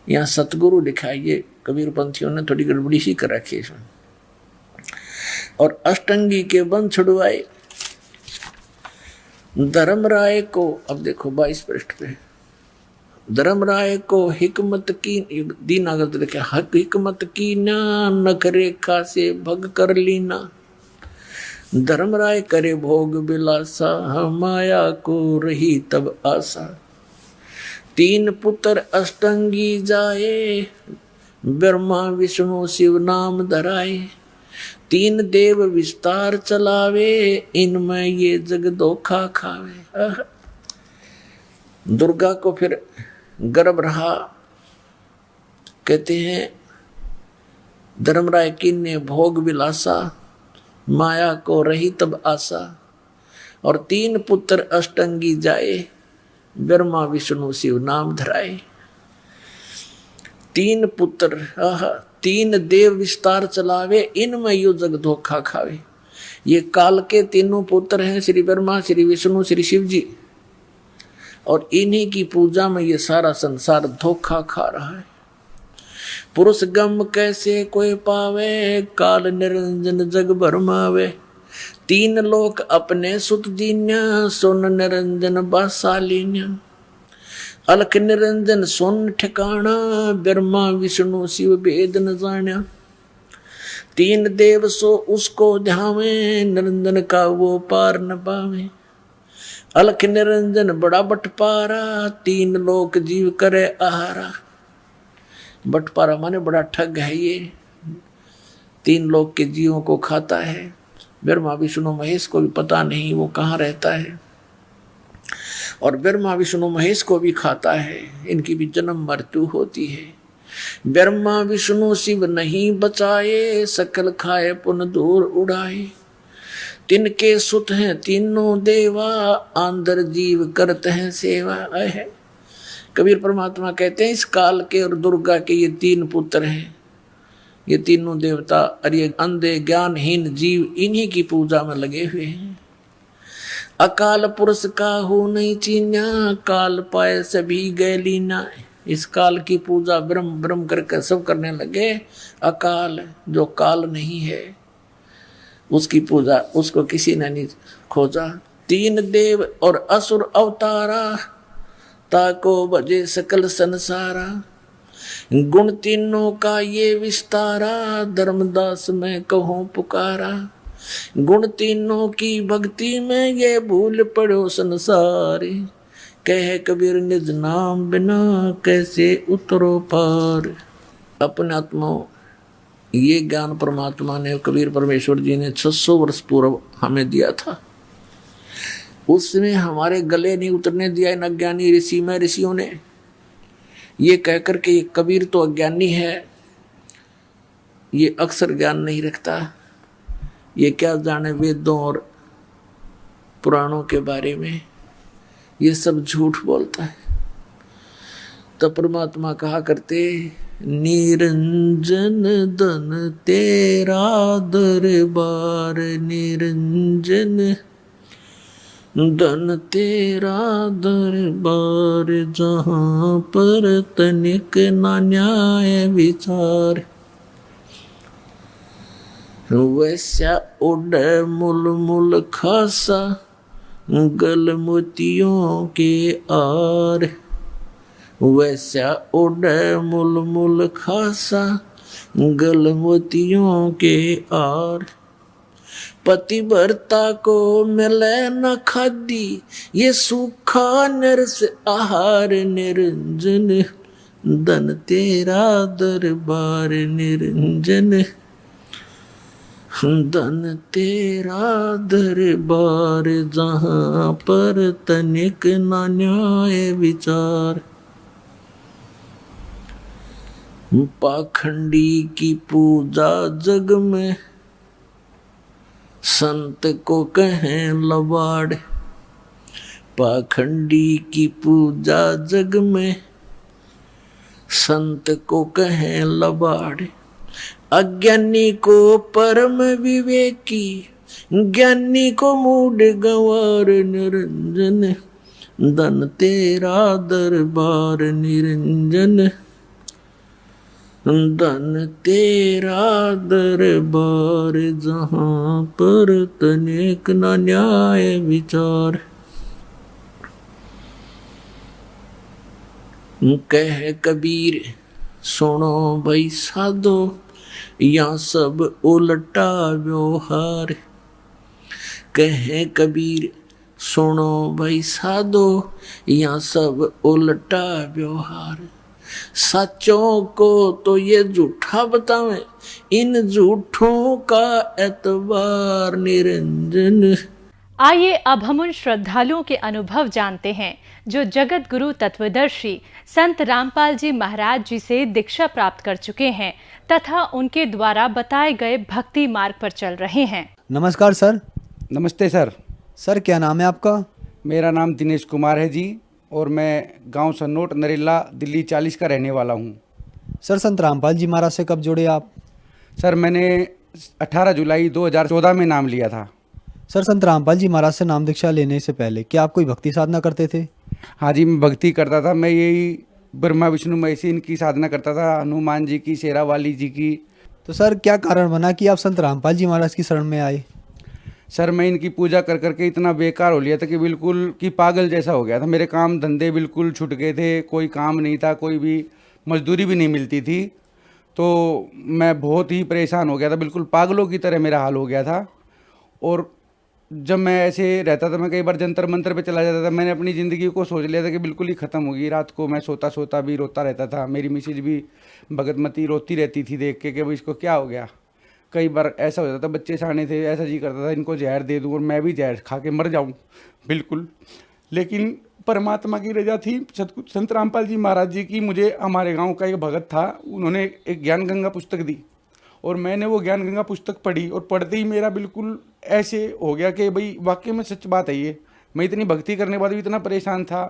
यहाँ सतगुरु दिखाइए। कबीर पंथियों ने थोड़ी गड़बड़ी सी कर रखी है इसमें। और अष्टंगी के बंध छुड़वाए धर्मराय को। अब देखो 22 पृष्ठ पे, धर्मराय को हिकमत की दीन आगत लिखे, हिकमत की ना नख रेखा से भग कर लीना। धर्मराय करे भोग बिलासा, माया को रही तब आशा। 3 पुत्र अष्टंगी जाए, ब्रह्मा विष्णु शिव नाम धराए। 3 देव विस्तार चलावे, इनमें ये जग धोखा खावे। दुर्गा को फिर गर्भ रहा, कहते हैं धर्मराय की ने भोग विलासा, माया को रही तब आशा। और 3 पुत्र अष्टंगी जाए, ब्रह्मा विष्णु शिव नाम धराए। 3 पुत्र 3 देव विस्तार चलावे, इनमें यो जग धोखा खावे। ये काल के तीनों पुत्र हैं, श्री ब्रह्मा, श्री विष्णु, श्री शिव जी। और इन्हीं की पूजा में ये सारा संसार धोखा खा रहा है। पुरुष गम कैसे कोई पावे, काल निरंजन जग भरमावे। 3 लोक अपने सुत दीन्या, सोन निरंजन बासालीन्या। अलख निरंजन सोन ठिकाना, ब्रह्मा विष्णु शिव भेद न जान्या। 3 देव सो उसको ध्यावे, निरंजन का वो पार न पावे। अलख निरंजन बड़ा बटपारा, 3 लोक जीव करे आहारा। बटपारा माने बड़ा ठग है ये, 3 लोक के जीवों को खाता है। ब्रह्मा विष्णु महेश को भी पता नहीं वो कहाँ रहता है, और ब्रह्मा विष्णु महेश को भी खाता है। इनकी भी जन्म मृत्यु होती है। ब्रह्मा विष्णु शिव नहीं बचाए, सकल खाए पुन दूर उड़ाए। तिनके सुत हैं तीनों देवा, आंदर जीव करते हैं सेवा है। कबीर परमात्मा कहते हैं इस काल के और दुर्गा के ये 3 पुत्र हैं। ये तीनों देवता और ये अंधे ज्ञानहीन जीव इन्हीं की पूजा में लगे हुए हैं। अकाल पुरुष का हो नहीं चीन्या, काल पाए सभी गए लीना। इस काल की पूजा ब्रह्म ब्रह्म करके सब करने लगे। अकाल जो काल नहीं है उसकी पूजा उसको किसी ने नहीं खोजा। 3 देव और असुर अवतारा, ताको भजे सकल संसारा। गुण तीनों का ये विस्तारा, धर्मदास में कहूँ पुकारा। गुण तीनों की भक्ति में ये भूल पड़ो संसारी। कहे कबीर निज नाम बिना कैसे उतरो पार। अपने आत्मा ये ज्ञान परमात्मा ने, कबीर परमेश्वर जी ने 600 वर्ष पूर्व हमें दिया था। उसमें हमारे गले नहीं उतरने दिया इन अज्ञानी ऋषि में ऋषियों ने। ये कहकर के ये कबीर तो अज्ञानी है, ये अक्सर ज्ञान नहीं रखता, ये क्या जाने वेदों और पुराणों के बारे में, ये सब झूठ बोलता है। तो परमात्मा कहा करते निरंजन धन तेरा दरबार, निरंजन धन तेरा दरबार, जहाँ पर तनिक ना न्याय विचार। वैसा उड़ मुल मुल खासा, गल मोतियों के आर। वैसा उड़ मुल मुल खासा, गल मोतियों के आर। पतिव्रता को मिले न खादी, ये सूखा नरस आहार। निरंजन धन तेरा दरबार, निरंजन धन तेरा दरबार, जहाँ पर तनिक न न्याय विचार। पाखंडी की पूजा जग में, संत को कहें लबाड़। पाखंडी की पूजा जग में, संत को कहें लबाड़। अज्ञानी को परम विवेकी, ज्ञानी को मूड गंवार निरंजन, धन तेरा दरबार निरंजन, धन तेरा दरबार, जहां पर तनिक न न्याय विचार। कह कबीर सुनो भाई साधो, या सब उल्टा व्यवहार। कहे कबीर सुनो भाई साधो, या सब उल्टा व्यवहार। सच्चों को तो ये झूठा बतावे, इन झूठों का एतबार निरंजन। आइए अब हम उन श्रद्धालुओं के अनुभव जानते हैं जो जगत गुरु तत्वदर्शी संत रामपाल जी महाराज जी से दीक्षा प्राप्त कर चुके हैं तथा उनके द्वारा बताए गए भक्ति मार्ग पर चल रहे हैं। नमस्कार सर। नमस्ते सर। सर क्या नाम है आपका? मेरा नाम दिनेश कुमार है जी, और मैं गांव सन्नोट नरेला दिल्ली 40 का रहने वाला हूं। सर संत रामपाल जी महाराज से कब जुड़े आप? सर मैंने 18 जुलाई 2014 में नाम लिया था। सर संत रामपाल जी महाराज से नाम दीक्षा लेने से पहले क्या आप कोई भक्ति साधना करते थे? हाँ जी, मैं भक्ति करता था। मैं यही ब्रह्मा विष्णु महेश इनकी साधना करता था, हनुमान जी की, शेरावाली जी की। तो सर क्या कारण बना कि आप संत रामपाल जी महाराज की शरण में आए? सर मैं इनकी पूजा कर करके इतना बेकार हो लिया था कि बिल्कुल कि पागल जैसा हो गया था। मेरे काम धंधे बिल्कुल छूट गए थे, कोई काम नहीं था, कोई भी मजदूरी भी नहीं मिलती थी। तो मैं बहुत ही परेशान हो गया था, बिल्कुल पागलों की तरह मेरा हाल हो गया था। और जब मैं ऐसे रहता था, मैं कई बार जंतर मंतर पे चला जाता था। मैंने अपनी ज़िंदगी को सोच लिया था कि बिल्कुल ही ख़त्म होगी। रात को मैं सोता सोता भी रोता रहता था। मेरी मिसेज भी भगतमती रोती रहती थी देख के कि भाई इसको क्या हो गया। कई बार ऐसा हो जाता था, बच्चे सयाने थे, ऐसा जी करता था इनको जहर दे दूँ और मैं भी जहर खा के मर जाऊँ बिल्कुल। लेकिन परमात्मा की रजा थी, संत रामपाल जी महाराज जी की। मुझे हमारे गाँव का एक भगत था, उन्होंने एक ज्ञान गंगा पुस्तक दी और मैंने वो ज्ञान गंगा पुस्तक पढ़ी। और पढ़ते ही मेरा बिल्कुल ऐसे हो गया कि भाई वाकई में सच बात है ये। मैं इतनी भक्ति करने के बाद भी इतना परेशान था।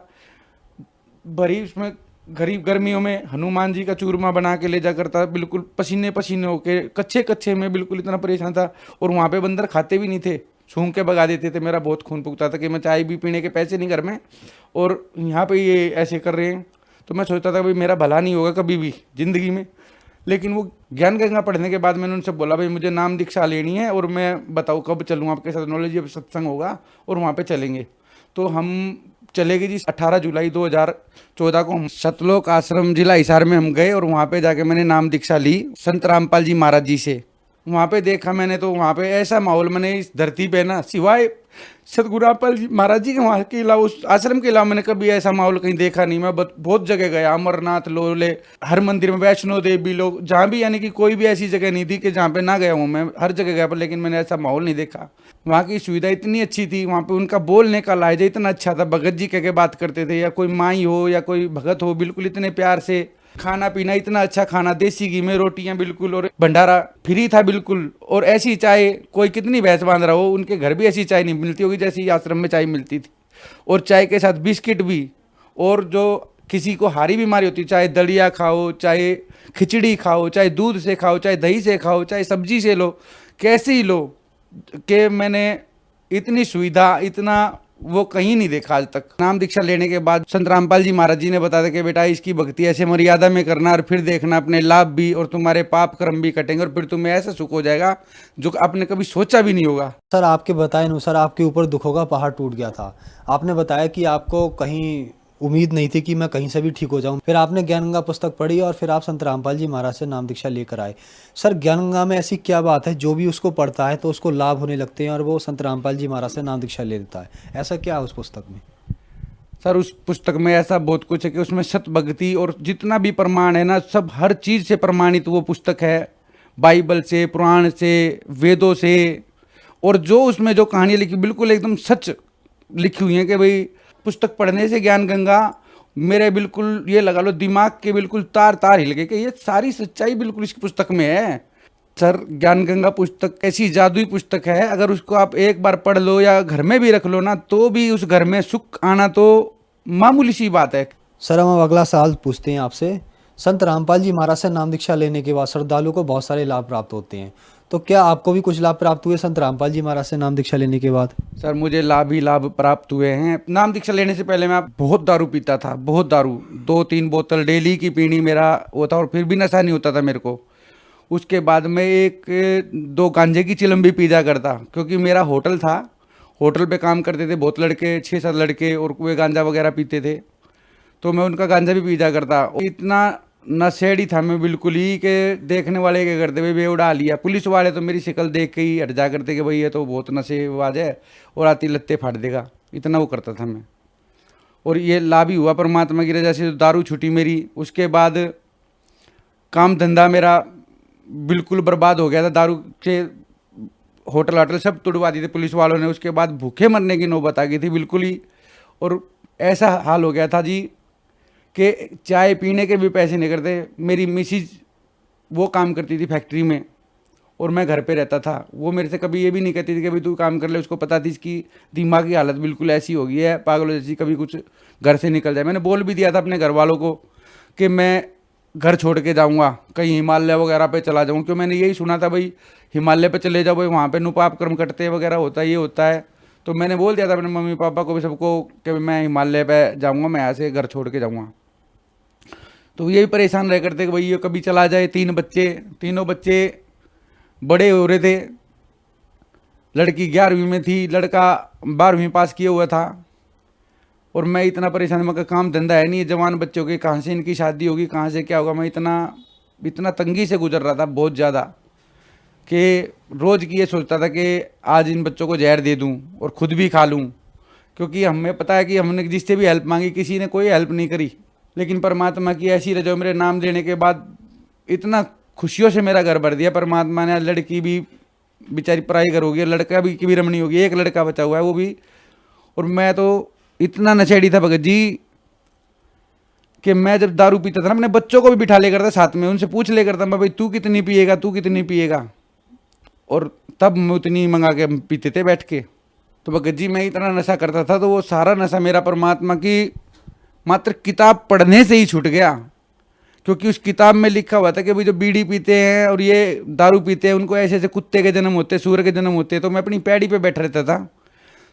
भरी उसमें गरीब गर्मियों में हनुमान जी का चूरमा बना के ले जा करता, बिल्कुल पसीने पसीने होके, कच्चे कच्चे में बिल्कुल इतना परेशान था। और वहाँ पे बंदर खाते भी नहीं थे, सूंघ के भगा देते थे। मेरा बहुत खून फूकता था कि मैं चाय भी पीने के पैसे नहीं घर में, और यहाँ पे ये ऐसे कर रहे हैं। तो मैं सोचता था भाई मेरा भला नहीं होगा कभी भी ज़िंदगी में। लेकिन वो ज्ञान गंगा पढ़ने के बाद मैंने उनसे बोला भाई मुझे नाम दीक्षा लेनी है और मैं बताऊँ कब चलूँ आपके साथ, नॉलेज सत्संग होगा और वहाँ पे चलेंगे। तो हम चले गए जी। 18 जुलाई 2014 को हम सतलोक आश्रम जिला हिसार में हम गए और वहाँ पे जाके मैंने नाम दीक्षा ली संत रामपाल जी महाराज जी से। वहाँ पे देखा मैंने, तो वहाँ पे ऐसा माहौल मैंने इस धरती पे ना सिवाय सतगुरु रामपाल जी महाराज जी के वहाँ के अलावा, उस आश्रम के अलावा मैंने कभी ऐसा माहौल कहीं देखा नहीं। मैं बहुत जगह गया, अमरनाथ, लोले, हर मंदिर में, वैष्णो देवी, लोग जहाँ भी, यानी कि कोई भी ऐसी जगह नहीं थी कि जहाँ पे ना गया हूँ। मैं हर जगह गया पर, लेकिन मैंने ऐसा माहौल नहीं देखा। वहाँ की सुविधा इतनी अच्छी थी, वहाँ पे उनका बोलने का लहजा इतना अच्छा था। भगत जी कह के बात करते थे, या कोई माई हो या कोई भगत हो, बिल्कुल इतने प्यार से। खाना पीना इतना अच्छा खाना, देसी घी में रोटियां बिल्कुल, और भंडारा फ्री था बिल्कुल। और ऐसी चाय, कोई कितनी भैंस बांध रहा हो, उनके घर भी ऐसी चाय नहीं मिलती होगी जैसी आश्रम में चाय मिलती थी। और चाय के साथ बिस्किट भी। और जो किसी को हारी बीमारी होती, चाहे दलिया खाओ, चाहे खिचड़ी खाओ, चाहे दूध से खाओ, चाहे दही से खाओ, चाहे सब्जी से लो, कैसे ही लो, कि मैंने इतनी सुविधा, इतना वो कहीं नहीं देखा आज तक। नाम दीक्षा लेने के बाद संत रामपाल जी महाराज जी ने बताया कि बेटा इसकी भक्ति ऐसे मर्यादा में करना, और फिर देखना अपने लाभ भी और तुम्हारे पाप कर्म भी कटेंगे, और फिर तुम्हें ऐसा सुख हो जाएगा जो आपने कभी सोचा भी नहीं होगा। सर आपके बताए अनुसार आपके ऊपर दुखों का पहाड़ टूट गया था। आपने बताया कि आपको कहीं उम्मीद नहीं थी कि मैं कहीं से भी ठीक हो जाऊं। फिर आपने ज्ञान गंगा पुस्तक पढ़ी और फिर आप संत रामपाल जी महाराज से नाम दीक्षा लेकर आए। सर ज्ञान गंगा में ऐसी क्या बात है जो भी उसको पढ़ता है तो उसको लाभ होने लगते हैं और वो संत रामपाल जी महाराज से नाम दीक्षा ले लेता है? ऐसा क्या है उस पुस्तक में? सर उस पुस्तक में ऐसा बहुत कुछ है कि उसमें सत भक्ति और जितना भी प्रमाण है ना, सब हर चीज़ से प्रमाणित वो पुस्तक है। बाइबल से, पुराण से, वेदों से। और जो उसमें जो कहानियाँ लिखी बिल्कुल एकदम सच लिखी हुई हैं कि भाई पुस्तक पढ़ने से ज्ञान गंगा मेरे बिल्कुल ये लगा लो दिमाग के बिल्कुल तार तार हिल गए कि ये सारी सच्चाई बिल्कुल इस पुस्तक में है। सर ज्ञान गंगा पुस्तक ऐसी जादुई पुस्तक है, अगर उसको आप एक बार पढ़ लो या घर में भी रख लो ना, तो भी उस घर में सुख आना तो मामूली सी बात है। सर हम अगला सवाल पूछते हैं आपसे। संत रामपाल जी महाराज से नाम दीक्षा लेने के बाद श्रद्धालु को बहुत सारे लाभ प्राप्त होते हैं, तो क्या आपको भी कुछ लाभ प्राप्त हुए संत रामपाल जी महाराज से नाम दीक्षा लेने के बाद? सर मुझे लाभ ही लाभ प्राप्त हुए हैं। नाम दीक्षा लेने से पहले मैं बहुत दारू पीता था, बहुत दारू, 2-3 बोतल डेली की पीनी मेरा वो था, और फिर भी नशा नहीं होता था मेरे को। उसके बाद में 1-2 गांजे की चिलम भी पी जा करता, क्योंकि मेरा होटल था, होटल पे काम करते थे बहुत लड़के, 6-7 लड़के, और वे गांजा वगैरह पीते थे, तो मैं उनका गांजा भी पी जा करता। इतना नशेड़ी था मैं बिल्कुल ही कि देखने वाले क्या करते भाई वे उड़ा लिया। पुलिस वाले तो मेरी शक्ल देख के ही हट जा करते कि भाई ये तो बहुत नशेबाज है और आती लत्ते फाड़ देगा, इतना वो करता था मैं। और ये लाभ ही हुआ परमात्मा की रजा से, दारू छूटी मेरी। उसके बाद काम धंधा मेरा बिल्कुल बर्बाद हो गया था, दारू से होटल वाटल सब तुड़वा दिए थे पुलिस वालों ने। उसके बाद भूखे मरने की नौबत आ गई थी बिल्कुल ही, और ऐसा हाल हो गया था जी कि चाय पीने के भी पैसे नहीं करते। मेरी मिसिज वो काम करती थी फैक्ट्री में और मैं घर पे रहता था। वो मेरे से कभी ये भी नहीं कहती थी कि भाई तू काम कर ले, उसको पता थी इसकी दिमागी हालत बिल्कुल ऐसी हो गई है पागलों जैसी, कभी कुछ घर से निकल जाए। मैंने बोल भी दिया था अपने घर वालों को कि मैं घर छोड़ के जाऊँगा, कहीं हिमालय वगैरह पे चला जाऊँ, क्यों मैंने यही सुना था भाई हिमालय पे चले जाओ भाई, वहाँ पे नुपाप कर्म कटते वगैरह होता है, ये होता है। तो मैंने बोल दिया था अपने मम्मी पापा को भी, सबको, कि मैं हिमालय पे जाऊँगा, मैं यहाँ से घर छोड़ के जाऊँगा। तो यही परेशान रह करते कि भाई ये कभी चला जाए। 3 बच्चे, तीनों बच्चे बड़े हो रहे थे। लड़की 11वीं में थी, लड़का 12वीं पास किया हुआ था, और मैं इतना परेशान, मगर काम धंधा है नहीं, जवान बच्चों के कहाँ से इनकी शादी होगी, कहाँ से क्या होगा। मैं इतना तंगी से गुजर रहा था बहुत ज़्यादा, कि रोज़ की ये सोचता था कि आज इन बच्चों को जहर दे दूं और ख़ुद भी खा लूं, क्योंकि हमें पता है कि हमने जिससे भी हेल्प मांगी किसी ने कोई हेल्प नहीं करी। लेकिन परमात्मा की ऐसी रजा, मेरे नाम लेने के बाद इतना खुशियों से मेरा घर भर दिया परमात्मा ने। लड़की भी बेचारी पढ़ाई घर होगी, लड़का भी की भी रमणी होगी, एक लड़का बचा हुआ है वो भी। और मैं तो इतना नशेड़ी था भगत जी कि मैं जब दारू पीता था ना, अपने बच्चों को भी बिठा ले करता साथ में, उनसे पूछ ले करता मैं भाई तू कितनी पिएगा, तू कितनी पिएगा, और तब मैं उतनी मंगा के पीते थे बैठ के। तो भगत जी मैं इतना नशा करता था, तो वो सारा नशा मेरा परमात्मा की मात्र किताब पढ़ने से ही छूट गया, क्योंकि उस किताब में लिखा हुआ था कि भाई जो बीड़ी पीते हैं और ये दारू पीते हैं उनको ऐसे ऐसे कुत्ते के जन्म होते हैं, सूअर के जन्म होते हैं। तो मैं अपनी पैड़ी पे बैठ रहता था,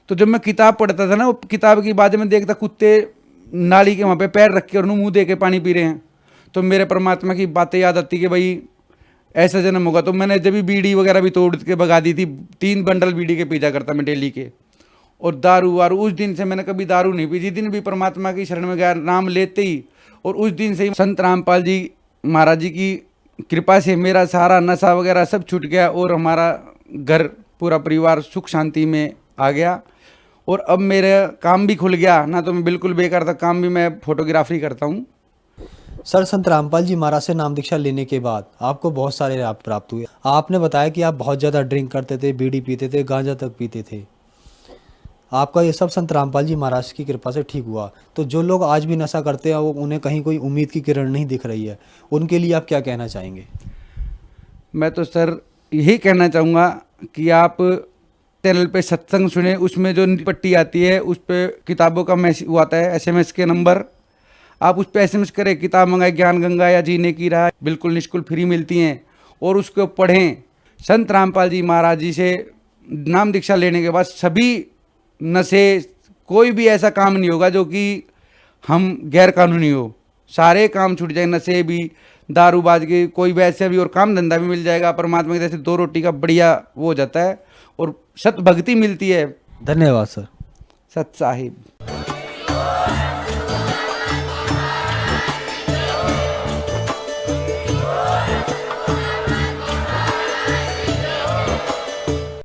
तो जब मैं किताब पढ़ता था ना, वो किताब की बात में देखता कुत्ते नाली के वहाँ पे पैर रख के और मुँह दे के पानी पी रहे हैं, तो मेरे परमात्मा की बातें याद आती कि भाई ऐसा जन्म होगा। तो मैंने जब भी बीड़ी वगैरह भी तोड़ के भगा दी थी, 3 बंडल बीड़ी के पीजा करता मैं डेली के। और दारू वारू, उस दिन से मैंने कभी दारू नहीं पी। जिस दिन भी परमात्मा की शरण में गया, नाम लेते ही, और उस दिन से ही संत रामपाल जी महाराज जी की कृपा से मेरा सारा नशा वगैरह सब छूट गया, और हमारा घर पूरा परिवार सुख शांति में आ गया। और अब मेरा काम भी खुल गया ना, तो मैं बिल्कुल बेकार था, काम भी मैं फोटोग्राफी करता हूँ। सर, संत रामपाल जी महाराज से नाम दीक्षा लेने के बाद आपको बहुत सारे लाभ प्राप्त हुए। आपने बताया कि आप बहुत ज़्यादा ड्रिंक करते थे, बीड़ी पीते थे, गांजा तक पीते थे। आपका ये सब संत रामपाल जी महाराज की कृपा से ठीक हुआ। तो जो लोग आज भी नशा करते हैं, वो उन्हें कहीं कोई उम्मीद की किरण नहीं दिख रही है, उनके लिए आप क्या कहना चाहेंगे? मैं तो सर यही कहना चाहूँगा कि आप चैनल पे सत्संग सुने, उसमें जो पट्टी आती है उस पर किताबों का मैसेज वो आता है, SMS के नंबर, आप उस पर SMS करें, किताब मंगाए, ज्ञान गंगा या जीने की राह, बिल्कुल निःशुल्क फ्री मिलती हैं, और उसको पढ़ें। संत रामपाल जी महाराज जी से नाम दीक्षा लेने के बाद सभी नशे, कोई भी ऐसा काम नहीं होगा जो कि हम गैर कानूनी हो, सारे काम छूट जाए, नशे भी, दारूबाज के, कोई वैसे भी, और काम धंधा भी मिल जाएगा। परमात्मा की तरफ से 2 रोटी का बढ़िया वो हो जाता है, और सत भक्ति मिलती है। धन्यवाद सर। सत साहिब।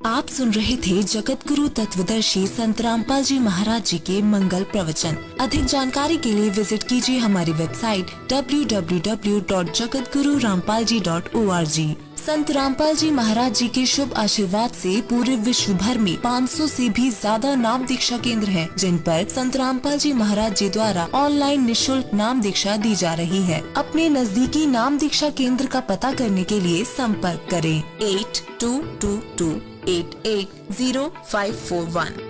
आप सुन रहे थे जगत गुरु तत्वदर्शी संत रामपाल जी महाराज जी के मंगल प्रवचन। अधिक जानकारी के लिए विजिट कीजिए हमारी वेबसाइट www.jagatgururampalji.org। संत रामपाल जी महाराज जी के शुभ आशीर्वाद से पूरे विश्व भर में 500 से भी ज्यादा नाम दीक्षा केंद्र हैं, जिन पर संत रामपाल जी महाराज जी द्वारा ऑनलाइन निःशुल्क नाम दीक्षा दी जा रही है। अपने नजदीकी नाम दीक्षा केंद्र का पता करने के लिए संपर्क करें 8222880541।